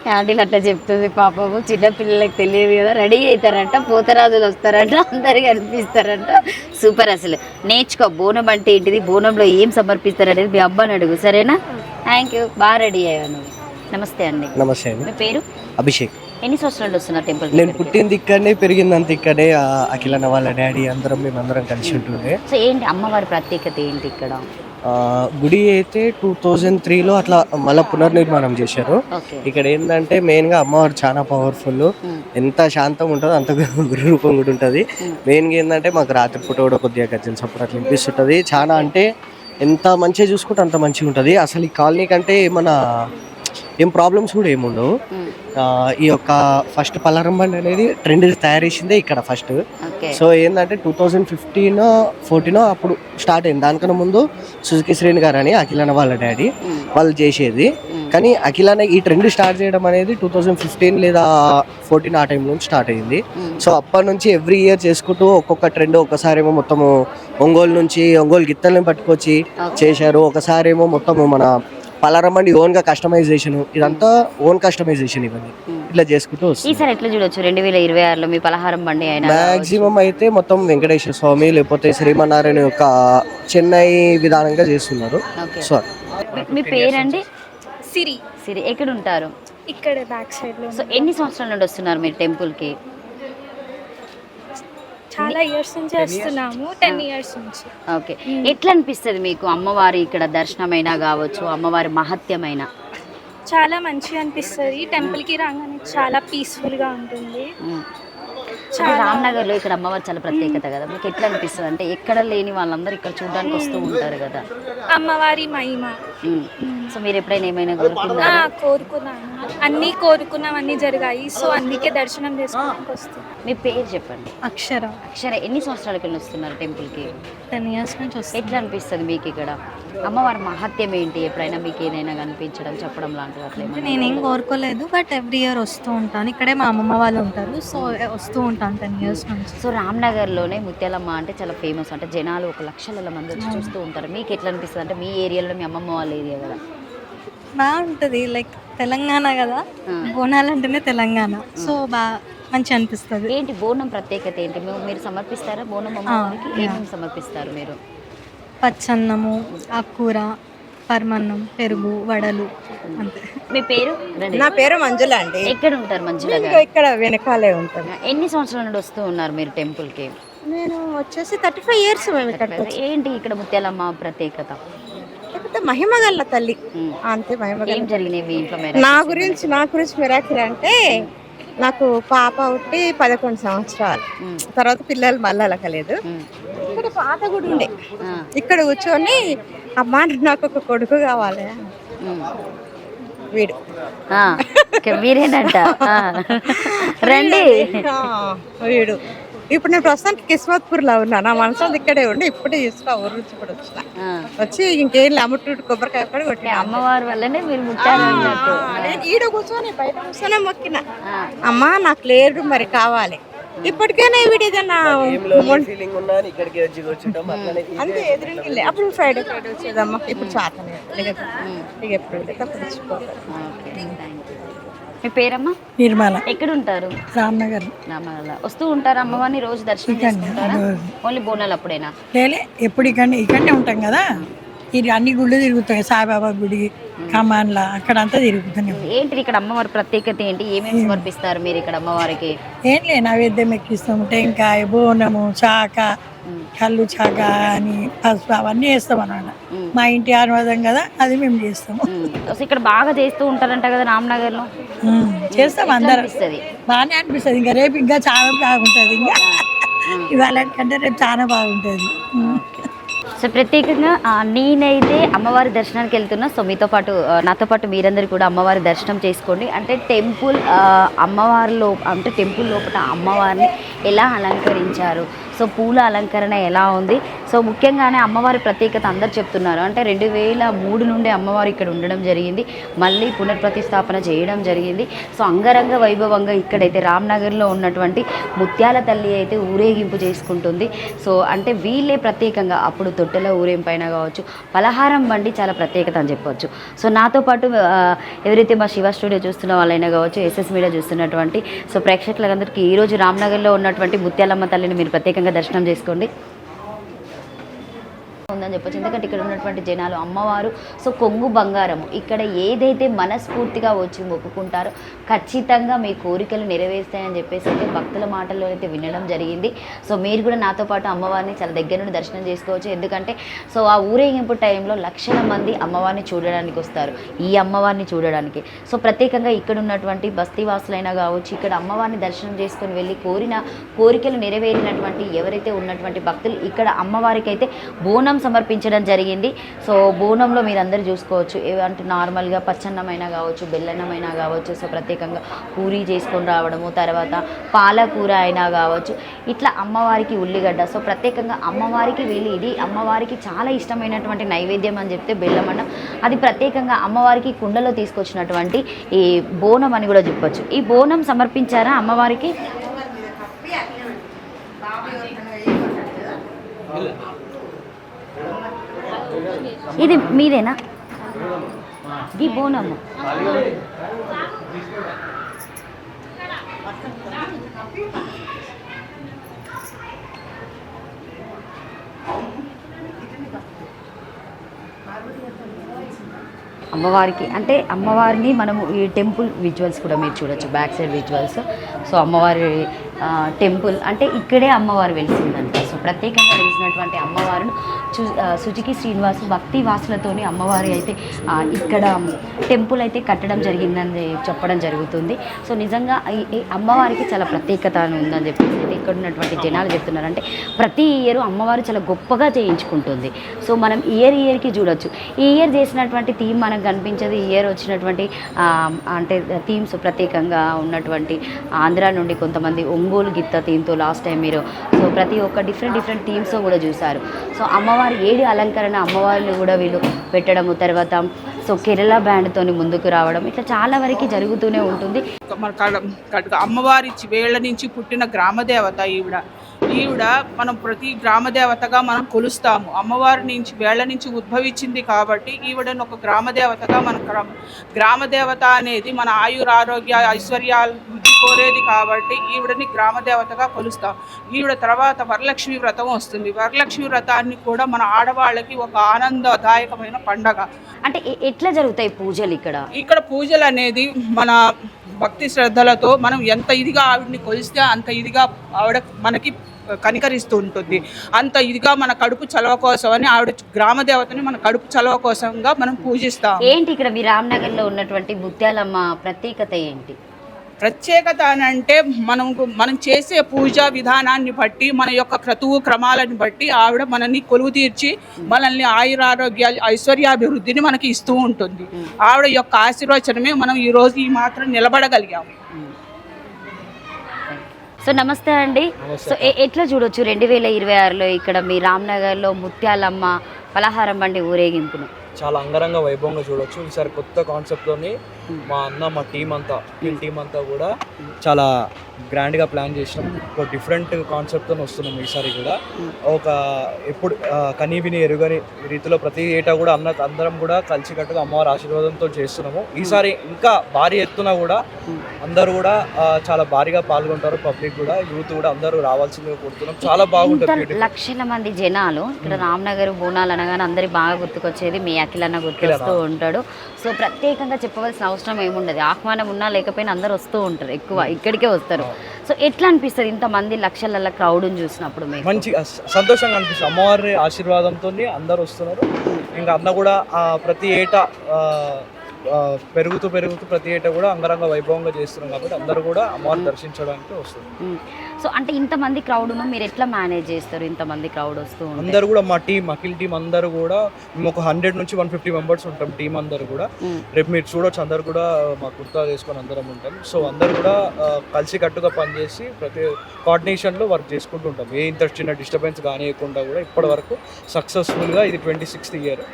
క్యాంటీన్ అట్లా చెప్తుంది. పాపము చిన్నపిల్లలకి తెలియదు కదా. రెడీ అవుతారంట, పోతరాజులు వస్తారంట, అందరికి అనిపిస్తారంట. సూపర్. అసలు నేర్చుకో బోనం అంటే ఏంటిది, బోనంలో ఏం సమర్పిస్తారనేది మీ అబ్బాని అడుగు, సరేనా? Thank you. బాగా రెడీ అయ్యాను. నమస్తే అండి. నమస్తే అండి. మీ పేరు? అభిషేక్. ఎన్ని సంవత్సరాలు వస్తున్నారు టెంపుల్? నేను పుట్టింది ఇక్కడనే, పెరిగిందంత ఇక్కడే. అఖిలన్న వాళ్ళ డాడీ అందరం కలిసి ఉంటుండే. సో ఏంటి అమ్మవారి ప్రత్యేకత ఏంటి ఇక్కడ? గుడి అయితే 2003లో అట్లా మళ్ళీ పునర్నిర్మాణం చేశారు. ఇక్కడ ఏంటంటే మెయిన్గా అమ్మవారు చాలా పవర్ఫుల్. ఎంత శాంతం ఉంటుందో అంత గురు రూపం కూడా ఉంటుంది. మెయిన్గా ఏంటంటే మాకు రాత్రిపూట కూడా కొద్దిగా గజ్జల సపోర్ట్ అట్లా వినిపిస్తుంటుంది. చాలా అంటే ఎంత మంచిగా చూసుకుంటే అంత మంచిగా ఉంటుంది. అసలు ఈ కాలనీ కంటే ఏం ప్రాబ్లమ్స్ కూడా ఏముండవు. ఈ యొక్క ఫస్ట్ పలారం బండి అనేది ట్రెండ్ తయారు చేసిందే ఇక్కడ ఫస్ట్. సో ఏంటంటే 2015-14 అప్పుడు స్టార్ట్ అయింది. దానికన్నా ముందు సుజుకి శ్రేణి గారు అని అఖిలన్న వాళ్ళ డాడీ వాళ్ళు చేసేది. కానీ అఖిలన్న ఈ ట్రెండ్ స్టార్ట్ చేయడం అనేది 2015 లేదా 14 ఆ టైం నుంచి స్టార్ట్ అయింది. సో అప్పటి నుంచి ఎవ్రీ ఇయర్ చేసుకుంటూ ఒక్కొక్క ట్రెండ్, ఒకసారి ఏమో మొత్తము ఒంగోలు గిత్తల్ని పట్టుకొచ్చి చేశారు. ఒకసారి ఏమో మొత్తము మన పలారం బండి ఓన్ గా కస్టమైజేషన్, ఇదంతా ఓన్ కస్టమైజేషన్ ఇవన్నీ ఇట్లా చేసుకుంటూ ఈసారి ఎట్లా చూడొచ్చు 2026లో మీ పలహారం బండి అయినా మాక్సిమం అయితే మొత్తం వెంకటేశ్వర స్వామి లేకపోతే శ్రీమన్నారాయణ యొక్క చెన్నై విధానంగా చేస్తున్నారు. సో మీ పేరండి? సిరి. సిరి ఎక్కడ ఉంటారు? ఇక్కడ బ్యాక్ సైడ్ లో. సో ఎన్ని సంవత్సరాల నుండి వస్తున్నారు మీరు టెంపుల్ కి? చాలా ఇయర్స్ నుంచి వస్తున్నాము, 10 ఇయర్స్ నుంచి. ఓకే, ఎట్లా అనిపిస్తుంది మీకు అమ్మవారి ఇక్కడ దర్శనమైనా కావచ్చు, అమ్మవారి మహత్యమైన? చాలా మంచిగా అనిపిస్తుంది. టెంపుల్కి రాగానే చాలా పీస్ఫుల్గా ఉంటుంది. రామ్నగర్లో ఇక్కడ అమ్మవారు చాలా ప్రత్యేకత కదా, మీకు ఎట్లా అనిపిస్తుంది? అంటే ఎక్కడ లేని వాళ్ళందరూ ఇక్కడ చూడడానికి వస్తూ ఉంటారు కదా అమ్మవారి మహిమ. సో మీరు ఎప్పుడైనా ఏమైనా కోరుకున్నారా? కోరుకున్నాను, అన్నీ కోరుకున్నవన్నీ జరిగాయి. సో అందుకే దర్శనం చేసుకోవడానికి వస్తుంది. మీ పేరు చెప్పండి. అక్షర. అక్షర, ఎన్ని సంవత్సరాలకి వస్తున్నారు టెంపుల్కి? 10 ఇయర్స్ నుంచి వస్తుంది. ఎట్లా అనిపిస్తుంది మీకు ఇక్కడ అమ్మవారి మహత్యం ఏంటి? ఎప్పుడైనా మీకు ఏదైనా కనిపించడం, చెప్పడం లాంటివి అట్లా? నేనేం కోరుకోలేదు, బట్ ఎవ్రీ ఇయర్ వస్తూ ఉంటాను. ఇక్కడే మా అమ్మమ్మ వాళ్ళు ఉంటారు, సో వస్తూ ఉంటాను 10 ఇయర్స్ నుంచి. సో రామ్నగర్లోనే ముత్యాలమ్మ అంటే చాలా ఫేమస్, అంటే జనాలు 1 లక్షల మంది వచ్చి చూస్తూ ఉంటారు. మీకు ఎట్లా అనిపిస్తుంది? అంటే మీ ఏరియాలో మీ అమ్మమ్మ వాళ్ళ ఏరియా కదా, బాగుంటుంది. లైక్ తెలంగాణ కదా, బోనాలు అంటేనే తెలంగాణ, సో బాగా మంచిగా అనిపిస్తుంది. ఏంటి బోనం ప్రత్యేకత ఏంటి? మీరు సమర్పిస్తారా బోనం అమ్మవారికి? ఏమేమి సమర్పిస్తారు మీరు? పచ్చన్నము, ఆకుకూర, పరమన్నం, పెరుగు, వడలు, అంతే. మీ పేరు? నా పేరు మంజుల అండి. ఎక్కడ ఉంటారు మంజుల గారు? ఇక్కడ వెనకాలే ఉంటాను. ఎన్ని సంవత్సరాల నుండి వస్తూ ఉన్నారు మీరు టెంపుల్కి? నేను వచ్చేసి 35 ఇయర్స్. మేము ఇక్కడ ఏంటి ఇక్కడ ముత్యాలమ్మ ప్రత్యేకత? మహిమ గల్ల తల్లి, అంతే. మహిమ ఏం జరిగినవి ఇంట్లో? నా గురించి మిరాకిల్ అంటే, నాకు పాప పుట్టి 11 సంవత్సరాలు తర్వాత పిల్లలు మళ్ళీ అలకలేదు. ఇక్కడ పాత గుడి ఉండే, ఇక్కడ కూర్చొని అమ్మా నాకు ఒక కొడుకు కావాలి, వీడు మీరేనంట రండి వీడు. ఇప్పుడు నేను ప్రస్తుతానికి కిస్మత్పూర్లో ఉన్నా, నా మనసు ఇక్కడే ఉండి ఇప్పుడే చూసిన ఊరు నుంచి కూడా వచ్చి ఇంకేం అమ్మటూటి కొబ్బరికాయ కూడా కొట్టి అమ్మవారి వల్లనే మీరు ముట్టారు. నేను ఈడ కూర్చొని బయట కూర్చొని మొక్కిన, అమ్మా నాకు లేదు మరి కావాలి. ఇప్పటికైనా వీడు ఏదన్నా అంతే ఎదురుకి అప్పుడు ఫ్రైడే వచ్చేదమ్మా. ఇప్పుడు చాతనే ఇక ఎప్పుడు మీ పేరమ్మా? నిర్మల. ఎక్కడ ఉంటారు? రామ్నగర్. రామ్నగర్ వస్తూ ఉంటారు అమ్మవారిని రోజు దర్శనం చేసుకుంటారా? ఓన్లీ బోనాలు అప్పుడేనా? లేలే, ఎప్పుడు ఇక్కడనే ఉంటాం కదా, ఇది అన్ని గుళ్ళు తిరుగుతాయి. సాయిబాబా గుడి, కమాన్లా, అక్కడ అంతా తిరుగుతున్నాం. ఏంటి ఇక్కడ అమ్మవారి ప్రత్యేకత ఏంటి? ఏమేమి సమర్పిస్తారు మీరు ఇక్కడ అమ్మవారికి? ఏం లే, నైవేద్యం ఎక్కిస్తాము, టెంకాయ, బోనము, చాక, కళ్ళు చాక అని పసుపు అవన్నీ వేస్తాం అన్నమాట. మా ఇంటి ఆనవాదం కదా, అది మేము చేస్తాము. ఇక్కడ బాగా చేస్తూ ఉంటారంట కదా రామ్నగర్ లో? చేస్తాం అందరం, బాగానే అనిపిస్తుంది. ఇంకా రేపు ఇంకా చాలా బాగుంటుంది, ఇంకా ఇవాళ కంటే రేపు చాలా బాగుంటుంది. సో ప్రత్యేకంగా నేనైతే అమ్మవారి దర్శనానికి వెళ్తున్నా. సో మీతో పాటు నాతో పాటు మీరందరూ కూడా అమ్మవారి దర్శనం చేసుకోండి. అంటే టెంపుల్ అమ్మవారిలో, అంటే టెంపుల్ లోపల అమ్మవారిని ఎలా అలంకరించారు, సో పూల అలంకరణ ఎలా ఉంది, సో ముఖ్యంగానే అమ్మవారి ప్రత్యేకత అందరు చెప్తున్నారు. అంటే 2003 నుండి అమ్మవారు ఇక్కడ ఉండడం జరిగింది, మళ్ళీ పునర్ప్రతిష్టాపన చేయడం జరిగింది. సో అంగరంగ వైభవంగా ఇక్కడైతే రామ్నగర్లో ఉన్నటువంటి ముత్యాల తల్లి అయితే ఊరేగింపు చేసుకుంటుంది. సో అంటే వీళ్ళే ప్రత్యేకంగా అప్పుడు తొట్టెల ఊరేంపైన కావచ్చు, పలహారం బండి చాలా ప్రత్యేకత అని చెప్పవచ్చు. సో నాతో పాటు ఎవరైతే మా శివ స్టూడియో చూస్తున్న వాళ్ళైనా కావచ్చు, ఎస్ఎస్ మీడియా చూస్తున్నటువంటి సో ప్రేక్షకులందరికీ ఈరోజు రామ్నగర్లో ఉన్నటువంటి ముత్యాలమ్మ తల్లిని మీరు ప్రత్యేకంగా దర్శనం చేసుకోండి ఉందని చెప్పొచ్చు. ఎందుకంటే ఇక్కడ ఉన్నటువంటి జనాలు అమ్మవారు సో కొంగు బంగారము, ఇక్కడ ఏదైతే మనస్ఫూర్తిగా వచ్చి మొక్కుకుంటారో ఖచ్చితంగా మీ కోరికలు నెరవేరుస్తాయని చెప్పేసి అయితే భక్తుల మాటల్లో అయితే వినడం జరిగింది. సో మీరు కూడా నాతో పాటు అమ్మవారిని చాలా దగ్గర నుండి దర్శనం చేసుకోవచ్చు. ఎందుకంటే సో ఆ ఊరేగింపు టైంలో లక్షల మంది అమ్మవారిని చూడడానికి వస్తారు, ఈ అమ్మవారిని చూడడానికి. సో ప్రత్యేకంగా ఇక్కడ ఉన్నటువంటి బస్తీవాసులైనా కావచ్చు, ఇక్కడ అమ్మవారిని దర్శనం చేసుకొని వెళ్ళి కోరిన కోరికలు నెరవేరినటువంటి ఎవరైతే ఉన్నటువంటి భక్తులు ఇక్కడ అమ్మవారికి అయితే బోనం సమర్పి సమర్పించడం జరిగింది. సో బోనంలో మీరు అందరూ చూసుకోవచ్చు, అంటే నార్మల్గా పచ్చన్నమైనా కావచ్చు, బెల్లన్నమైనా కావచ్చు, సో ప్రత్యేకంగా పూరి చేసుకొని రావడము, తర్వాత పాలకూర అయినా కావచ్చు, ఇట్లా అమ్మవారికి ఉల్లిగడ్డ. సో ప్రత్యేకంగా అమ్మవారికి వెళ్ళి ఇది అమ్మవారికి చాలా ఇష్టమైనటువంటి నైవేద్యం అని చెప్తే బెల్లమన్నం. అది ప్రత్యేకంగా అమ్మవారికి కుండలో తీసుకొచ్చినటువంటి ఈ బోనం అని కూడా చెప్పొచ్చు. ఈ బోనం సమర్పించారా అమ్మవారికి? ఇది మీదేనా ఈ బోనము? అమ్మవారికి అంటే అమ్మవారిని మనము ఈ టెంపుల్ విజువల్స్ కూడా మీరు చూడొచ్చు, బ్యాక్ సైడ్ విజువల్స్. సో అమ్మవారి టెంపుల్ అంటే ఇక్కడే అమ్మవారు వెలిసిందంట. సో ప్రత్యేకంగా వెలిసినటువంటి అమ్మవారిని సుజుకి శ్రీనివాసు భక్తి వాసులతోని అమ్మవారి అయితే ఇక్కడ టెంపుల్ అయితే కట్టడం జరిగిందని చెప్పడం జరుగుతుంది. సో నిజంగా ఈ అమ్మవారికి చాలా ప్రత్యేకత ఉందని చెప్పేసి అయితే ఇక్కడ ఉన్నటువంటి జనాలు చెప్తున్నారంటే ప్రతి ఇయర్ అమ్మవారు చాలా గొప్పగా చేయించుకుంటుంది. సో మనం ఇయర్కి చూడొచ్చు. ఈ ఇయర్ చేసినటువంటి థీమ్ మనకు కనిపించదు. ఈ ఇయర్ వచ్చినటువంటి అంటే థీమ్స్ ప్రత్యేకంగా ఉన్నటువంటి ఆంధ్ర నుండి కొంతమంది ఒంగోలు గిత్త థీమ్తో లాస్ట్ టైం మీరు సో ప్రతి ఒక్క డిఫరెంట్ థీమ్స్తో కూడా చూశారు. సో అమ్మవారి 7 అలంకరణ అమ్మవారిని కూడా వీళ్ళు పెట్టడము, తర్వాత సో కేరళ బ్యాండ్తో ముందుకు రావడం, ఇట్లా చాలా వరకు జరుగుతూనే ఉంటుంది. అమ్మవారి వేళ్ల నుంచి పుట్టిన గ్రామదేవత ఈవిడ మనం ప్రతి గ్రామదేవతగా మనం కొలుస్తాము. అమ్మవారి నుంచి వేళ్ల నుంచి ఉద్భవించింది కాబట్టి ఈవిడని ఒక గ్రామదేవతగా మన గ్రామదేవత అనేది మన ఆయురారోగ్య ఐశ్వర్యాలు కోరేది కాబట్టి ఈవిడని గ్రామదేవతగా కొలుస్తాం. ఈవిడ తర్వాత వరలక్ష్మి వ్రతం వస్తుంది. వరలక్ష్మి వ్రతాన్ని కూడా మన ఆడవాళ్ళకి ఒక ఆనందదాయకమైన పండగ. అంటే ఎట్లా జరుగుతాయి పూజలు ఇక్కడ పూజలు అనేది మన భక్తి శ్రద్ధలతో మనం ఎంత ఇదిగా ఆవిడని కొలిస్తే అంత ఇదిగా ఆవిడ మనకి కనికరిస్తూ ఉంటుంది. అంత ఇదిగా మన కడుపు చలవ కోసం అని ఆవిడ గ్రామదేవతని మన కడుపు చలవ కోసంగా మనం పూజిస్తాం. ఏంటి ఇక్కడ మీ రామ్నగర్లో ఉన్నటువంటి ముత్యాలమ్మ ప్రత్యేకత ఏంటి? ప్రత్యేకత అని అంటే మనం చేసే పూజా విధానాన్ని బట్టి, మన యొక్క క్రతువు క్రమాలను బట్టి ఆవిడ మనల్ని కొలువు తీర్చి మనల్ని ఆయురారోగ్య ఐశ్వర్యాభివృద్ధిని మనకి ఇస్తూ ఉంటుంది. ఆవిడ యొక్క ఆశీర్వచనమే మనం ఈరోజు ఈ మాత్రం నిలబడగలిగాము. సో నమస్తే అండి. సో ఎట్లా చూడొచ్చు 2026లో ఇక్కడ మీ రామ్నగర్లో ముత్యాలమ్మ పలహారం బండి ఊరేగింపును? చాలా అంగరంగ వైభవంగా చూడొచ్చు. ఈసారి కొత్త కాన్సెప్ట్తోని మా అన్న మా టీం అంతా కూడా చాలా గ్రాండ్గా ప్లాన్ చేసినాం. ఒక డిఫరెంట్ కాన్సెప్ట్తో వస్తున్నాం ఈసారి కూడా. ఒక ఎప్పుడు కనీవిని ఎరుగని రీతిలో ప్రతి ఏటా కూడా అందరం కూడా కలిసికట్టుగా అమ్మవారి ఆశీర్వాదంతో చేస్తున్నాము. ఈసారి ఇంకా భారీ ఎత్తున కూడా అందరూ కూడా చాలా భారీగా పాల్గొంటారు. పబ్లిక్ కూడా, యూత్ కూడా అందరూ రావాల్సిందిగా కోరుతున్నాం. చాలా బాగుంటుంది. లక్షల మంది జనాలు ఇక్కడ రామ్నగర్ బోనాలు అనగానే అందరికి బాగా గుర్తుకొచ్చేది మీ అఖిలన్న గుర్తుకొస్తూ ఉంటాడు. సో ప్రత్యేకంగా చెప్పవలసిన అవసరం ఏముండదు. ఆహ్వానం ఉన్నా లేకపోయినా అందరు వస్తూ ఉంటారు, ఎక్కువ ఇక్కడికే వస్తారు. సో ఎట్లా అనిపిస్తుంది ఇంతమంది లక్షల క్రౌడ్ని చూసినప్పుడు? మంచి సంతోషంగా అనిపిస్తుంది. అమ్మవారి ఆశీర్వాదంతో అందరు వస్తున్నారు. ఇంకా అన్న కూడా ప్రతి ఏటా పెరుగుతూ ప్రతి ఏటా కూడా అంగరంగ వైభవంగా చేస్తున్నాం కాబట్టి అందరూ కూడా అమ్మవారిని దర్శించడానికి వస్తారు. సో అంటే ఇంతమంది క్రౌడ్ను మీరు ఎట్లా మేనేజ్ చేస్తారు? ఇంతమంది క్రౌడ్ వస్తూ అందరూ కూడా మా టీం అఖిల్ టీం అందరూ కూడా మేము ఒక 100 నుంచి 150 మెంబర్స్ ఉంటాం టీం అందరూ కూడా. రేపు మీరు చూడొచ్చు అందరు కూడా మా కుర్తా వేసుకొని అందరం ఉంటాం. సో అందరూ కూడా కలిసి కట్టుగా పనిచేసి ప్రతి కోఆర్డినేషన్లో వర్క్ చేసుకుంటూ ఉంటాం. ఏ ఇంత చిన్న డిస్టర్బెన్స్ కానివ్వకుండా కూడా ఇప్పటి వరకు సక్సెస్ఫుల్గా ఇది 26th ఇయర్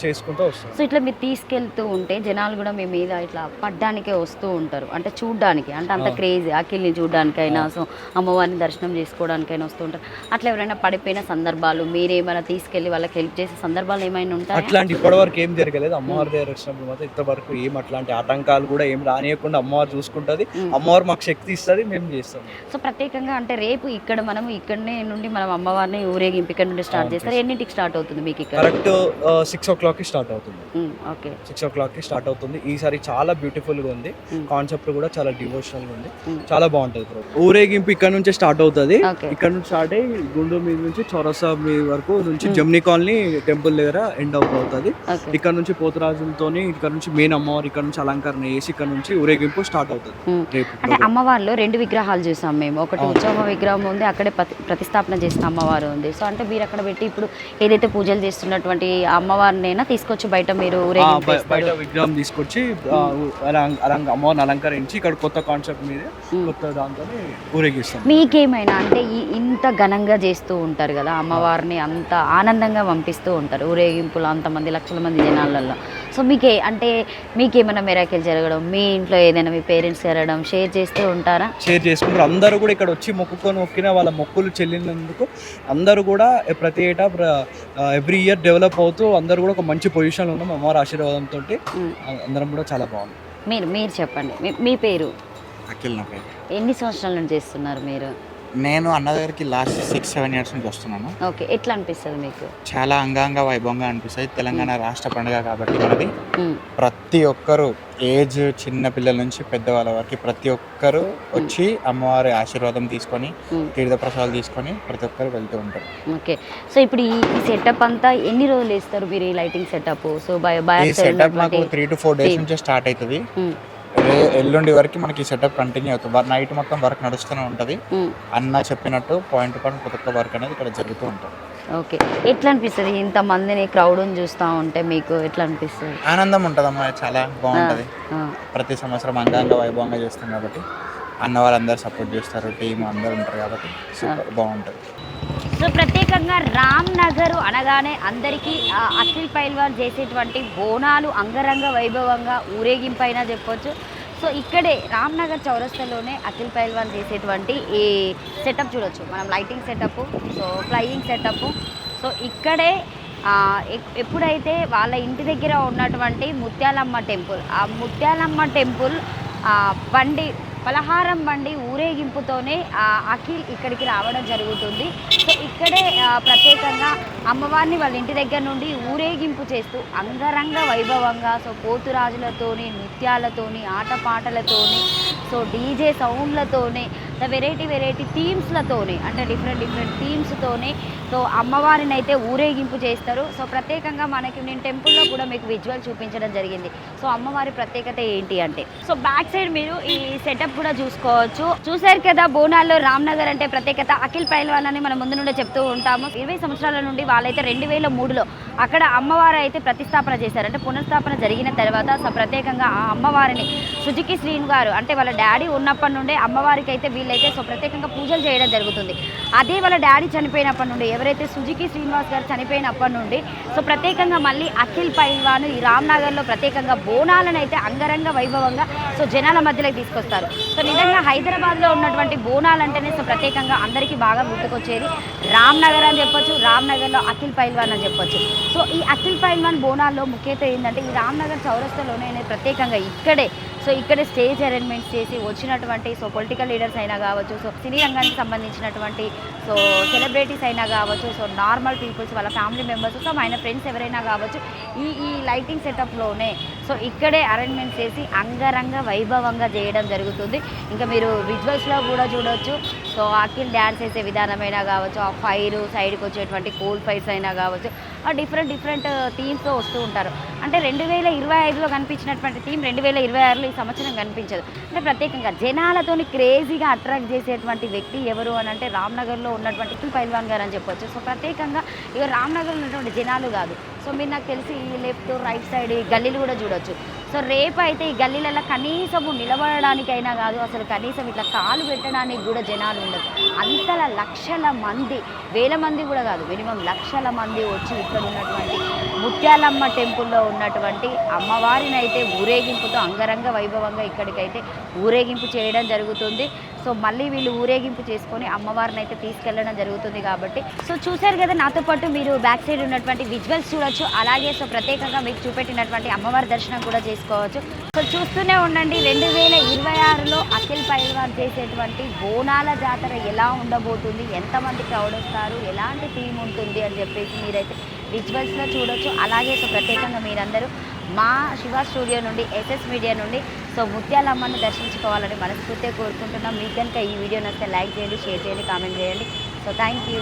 చేసుకుంటూ వస్తాం. సో ఇట్లా మీరు తీసుకెళ్తూ ఉంటే జనాలు కూడా మీ మీద ఇట్లా పడ్డానికే వస్తూ ఉంటారు, అంటే చూడ్డానికి, అంటే అంత క్రేజీ అఖిల్ని చూడడానికైనా సో అమ్మవారిని దర్శనం చేసుకోవడానికైనా వస్తూ ఉంటారు. అట్లా ఎవరైనా పడిపోయిన సందర్భాలు మీరేమైనా తీసుకెళ్ళి వాళ్ళకి హెల్ప్ చేసే సందర్భాలు ఏమైనా ఉంటాయి? అట్లాంటి ఇప్పటివరకు ఏం జరగలేదు. అమ్మవారి దగ్గర వచ్చినప్పుడు మాత్రం ఇంతవరకు ఏం అట్లాంటి ఆటంకాలు కూడా ఏం రానియకుండా అమ్మవారు చూసుకుంటుంది. అమ్మవారు మాకు శక్తి ఇస్తుంది, మేము చేస్తాం. సో ప్రత్యేకంగా అంటే రేపు ఇక్కడ మనం ఇక్కడనే నుండి మనం అమ్మవారిని ఊరేగింపు ఇక్కడ నుండి స్టార్ట్ చేస్తారు. ఎన్నింటికి స్టార్ట్ అవుతుంది మీకు? ఇక్కడ కరెక్ట్ 6 o'clock స్టార్ట్ అవుతుంది. ఓకే, 6 o'clock స్టార్ట్ అవుతుంది. ఈసారి చాలా బ్యూటిఫుల్గా ఉంది, కాన్సెప్ట్ కూడా చాలా డివోషనల్గా ఉంది, చాలా బాగుంటుంది ప్రోగ్రామ్. ఊరేగింపు ఇక్కడ నుంచే స్టార్ట్ అవుతుంది. ఇక్కడ నుంచి స్టార్ట్ అయ్యి గుండు మీద నుంచి చౌరస్తా మీ వరకు నుంచి జమ్నీ కాలనీ టెంపుల్ దగ్గర ఎండ్ అవుతుంది. ఇక్కడ నుంచి పోతురాజులతో ఇక్కడ నుంచి మెయిన్ అమ్మవారు ఇక్కడ నుంచి అలంకరణ చేసి ఇక్కడ నుంచి ఊరేగింపు స్టార్ట్ అవుతుంది రేపు. అంటే అమ్మవారిలో 2 విగ్రహాలు చూసాం మేము. ఒకటి ఉత్సవ విగ్రహం ఉంది, అక్కడే ప్రతిష్టాపన చేసిన అమ్మవారు ఉంది. సో అంటే మీరు అక్కడ పెట్టి ఇప్పుడు ఏదైతే పూజలు చేస్తున్నటువంటి అమ్మవారినైనా తీసుకొచ్చి బయట మీరు బయట విగ్రహం తీసుకొచ్చి అమ్మవారిని అలంకరించి ఇక్కడ కొత్త కాన్సెప్ట్ మీద కొత్త దాంతో ఊరేగిస్తాం. మీకేమైనా అంటే ఇంత ఘనంగా చేస్తూ ఉంటారు కదా అమ్మవారిని, అంత ఆనందంగా పంపిస్తూ ఉంటారు ఊరేగింపులు అంతమంది లక్షల మంది జనాలలో. సో మీకేమైనా మిరాకిల్ జరగడం, మీ ఇంట్లో ఏదైనా మీ పేరెంట్స్ జరగడం షేర్ చేస్తూ ఉంటారా? షేర్ చేసుకుంటారు. అందరూ కూడా ఇక్కడ వచ్చి మొక్కిన వాళ్ళ మొక్కులు చెల్లినందుకు అందరూ కూడా ప్రతి ఏటా ఎవ్రీ ఇయర్ డెవలప్ అవుతూ అందరూ కూడా ఒక మంచి పొజిషన్లో ఉన్నాం అమ్మవారి ఆశీర్వాదంతో. అందరం కూడా చాలా బాగుంది. మీరు చెప్పండి, మీ పేరు? అఖిల్ నా పేరు. ఎన్ని సంవత్సరాల నుంచి చేస్తున్నారు మీరు? నేను అన్న దగ్గరికి లాస్ట్ 6-7 ఇయర్స్ నుంచి వస్తున్నాను. ఓకే, ఎట్లా అనిపిస్తుంది మీకు? చాలా అంగంగ వైభవంగా అనిపిస్తుంది. తెలంగాణ రాష్ట్ర పండుగ కాబట్టి మనది ప్రతి ఒక్కరు ఏజ్ చిన్న పిల్లల నుంచి పెద్దవాళ్ళ వరకు ప్రతి ఒక్కరు వచ్చి అమ్మవారి ఆశీర్వాదం తీసుకొని తీర్థప్రసాదాలు తీసుకొని ప్రతి ఒక్కరు వెళ్తూ ఉంటారు. ఓకే, సో ఇప్పుడు ఈ సెటప్ అంతా ఎన్ని రోజులు వేస్తారు మీరు ఈ లైటింగ్ సెటప్? సో ఈ సెటప్ మాకు 3 to 4 డేస్ నుంచి స్టార్ట్ అవుతుంది. ఎల్లుండి వరకు మనకి సెటప్ కంటిన్యూ అవుతుంది. నైట్ మొత్తం వర్క్ నడుస్తూనే ఉంటుంది. అన్న చెప్పినట్టు పాయింట్ ప్రతి ఒక్క వర్క్ అనేది ఇక్కడ జరుగుతూ ఉంటుంది. ఓకే, ఎట్లా అనిపిస్తుంది ఇంతమందిని క్రౌడ్ని చూస్తూ ఉంటే మీకు ఎట్లా అనిపిస్తుంది? ఆనందం ఉంటుందమ్మా, చాలా బాగుంటుంది. ప్రతి సంవత్సరం అంగంగా వైభవంగా చేస్తాం కాబట్టి అన్న వాళ్ళందరూ సపోర్ట్ చేస్తారు, టీం అందరూ ఉంటారు కాబట్టి సూపర్ బాగుంటుంది. సో ప్రత్యేకంగా రామ్నగర్ అనగానే అందరికీ అఖిల్ పైల్వాన్ చేసేటువంటి బోనాలు అంగరంగ వైభవంగా ఊరేగింపైనా చెప్పొచ్చు. సో ఇక్కడే రామ్నగర్ చౌరస్తాలోనే అఖిల్ పైల్వాన్ చేసేటువంటి ఈ సెటప్ చూడొచ్చు మనం, lighting setup, so flying setup. So ఇక్కడే ఎప్పుడైతే వాళ్ళ ఇంటి దగ్గర ఉన్నటువంటి ముత్యాలమ్మ టెంపుల్, ఆ ముత్యాలమ్మ టెంపుల్ పలహారం బండి ఊరేగింపుతోనే అఖిల్ ఇక్కడికి రావడం జరుగుతుంది. సో ఇక్కడే ప్రత్యేకంగా అమ్మవారిని వాళ్ళ ఇంటి దగ్గర నుండి ఊరేగింపు చేస్తూ అంగరంగ వైభవంగా, సో పోతురాజులతోని, నృత్యాలతోని, ఆటపాటలతోని, సో డీజే సౌండ్లతోని, వెరైటీ థీమ్స్లతోని, అంటే డిఫరెంట్ థీమ్స్తోని సో అమ్మవారిని అయితే ఊరేగింపు చేస్తారు. సో ప్రత్యేకంగా నేను టెంపుల్లో కూడా మీకు విజువల్ చూపించడం జరిగింది. సో అమ్మవారి ప్రత్యేకత ఏంటి అంటే, సో బ్యాక్ సైడ్ మీరు ఈ సెటప్ కూడా చూసుకోవచ్చు. చూసారు కదా, బోనాల్లో రామ్నగర్ అంటే ప్రత్యేకత అఖిల్ పైల్వాన్ అని మనం ముందు నుండే చెప్తూ ఉంటాము. 20 సంవత్సరాల నుండి వాళ్ళైతే 2003లో అక్కడ అమ్మవారు అయితే ప్రతిష్టాపన చేశారు. అంటే పునఃస్థాపన జరిగిన తర్వాత సో ప్రత్యేకంగా ఆ అమ్మవారిని సుజుకి శ్రీను గారు, అంటే వాళ్ళ డాడీ ఉన్నప్పటి నుండే అమ్మవారికి అయితే వీళ్ళైతే సో ప్రత్యేకంగా పూజలు చేయడం జరుగుతుంది. అదే వాళ్ళ డాడీ చనిపోయినప్పటి నుండి, ఎవరైతే సుజుకి శ్రీనివాస్ గారు చనిపోయినప్పటి నుండి సో ప్రత్యేకంగా మళ్ళీ అఖిల్ పైల్వాన్ ఈ రామ్నగర్లో ప్రత్యేకంగా బోనాలను అయితే అంగరంగ వైభవంగా సో జనాల మధ్యలోకి తీసుకొస్తారు. సో నిజంగా హైదరాబాద్లో ఉన్నటువంటి బోనాలు అంటేనే సో ప్రత్యేకంగా అందరికీ బాగా గుర్తుకొచ్చేది రామ్నగర్ అని చెప్పొచ్చు, రామ్నగర్లో అఖిల్ పైల్వాన్ అని చెప్పొచ్చు. సో ఈ అఖిల్ పైల్వాన్ బోనాల్లో ముఖ్యత ఏంటంటే ఈ రామ్నగర్ చౌరస్తాలోనే ప్రత్యేకంగా ఇక్కడే స్టేజ్ అరేంజ్మెంట్స్ చేసి వచ్చినటువంటి సో పొలిటికల్ లీడర్స్ అయినా కావచ్చు, సో సినీ రంగానికి సంబంధించినటువంటి సో సెలబ్రిటీస్ అయినా కావచ్చు, సో నార్మల్ పీపుల్స్ వాళ్ళ ఫ్యామిలీ మెంబర్స్, సో ఆయన ఫ్రెండ్స్ ఎవరైనా కావచ్చు, ఈ లైటింగ్ సెటప్లోనే సో ఇక్కడే అరేంజ్మెంట్స్ చేసి అంగరంగ వైభవంగా చేయడం జరుగుతుంది. ఇంకా మీరు విజువల్స్లో కూడా చూడవచ్చు. సో అఖిల్ డ్యాన్స్ వేసే విధానమైనా కావచ్చు, ఆ ఫైర్ సైడ్కి వచ్చేటువంటి కోల్ ఫైర్స్ అయినా కావచ్చు, డిఫరెంట్ థీమ్స్తో వస్తూ ఉంటారు. అంటే 2025లో కనిపించినటువంటి థీమ్ 2026లో ఈ సంవత్సరం కనిపించదు. అంటే ప్రత్యేకంగా జనాలతోని క్రేజీగా అట్రాక్ట్ చేసేటువంటి వ్యక్తి ఎవరు అని అంటే రామ్నగర్లో ఉన్నటువంటి అఖిల్ పైల్వాన్ గారు అని చెప్పొచ్చు. సో ప్రత్యేకంగా ఇక రామ్నగర్లో ఉన్నటువంటి జనాలు కాదు, సో మీరు నాకు తెలిసి ఈ లెఫ్ట్ రైట్ సైడ్ ఈ గల్లీలు కూడా చూడొచ్చు. సో రేపు అయితే ఈ గల్లీలలో కనీసము నిలబడడానికైనా కాదు, అసలు కనీసం ఇట్లా కాలు పెట్టడానికి కూడా జనాలు ఉండదు. అంతలా లక్షల మంది, వేల మంది కూడా కాదు, మినిమం లక్షల మంది వచ్చి ఇక్కడ ఉన్నటువంటి ముత్యాలమ్మ టెంపుల్లో ఉన్నటువంటి అమ్మవారిని అయితే ఊరేగింపుతో అంగరంగ వైభవంగా ఇక్కడికైతే ఊరేగింపు చేయడం జరుగుతుంది. సో మళ్ళీ వీళ్ళు ఊరేగింపు చేసుకొని అమ్మవారిని అయితే తీసుకెళ్ళడం జరుగుతుంది. కాబట్టి సో చూశారు కదా, నాతో పాటు మీరు బ్యాక్ సైడ్ ఉన్నటువంటి విజువల్స్ చూడొచ్చు. అలాగే సో ప్రత్యేకంగా మీకు చూపెట్టినటువంటి అమ్మవారి దర్శనం కూడా చేసుకోవచ్చు. సో చూస్తూనే ఉండండి, 2026లో అఖిల్ పైల్వాన్ చేసేటువంటి బోనాల జాతర ఎలా ఉండబోతుంది, ఎంతమంది క్రౌడ్ వస్తారు, ఎలాంటి థీమ్ ఉంటుంది అని చెప్పేసి మీరైతే విజువల్స్లో చూడొచ్చు. అలాగే సో ప్రత్యేకంగా మీరందరూ మా శివ స్టూడియో నుండి ఎస్ఎస్ మీడియా నుండి సో ముత్యాలమ్మను దర్శించుకోవాలని మనస్ఫూర్తిగా కోరుకుంటున్నాం. మీకు కనుక ఈ వీడియో నచ్చితే లైక్ చేయండి, షేర్ చేయండి, కామెంట్ చేయండి. So thank you.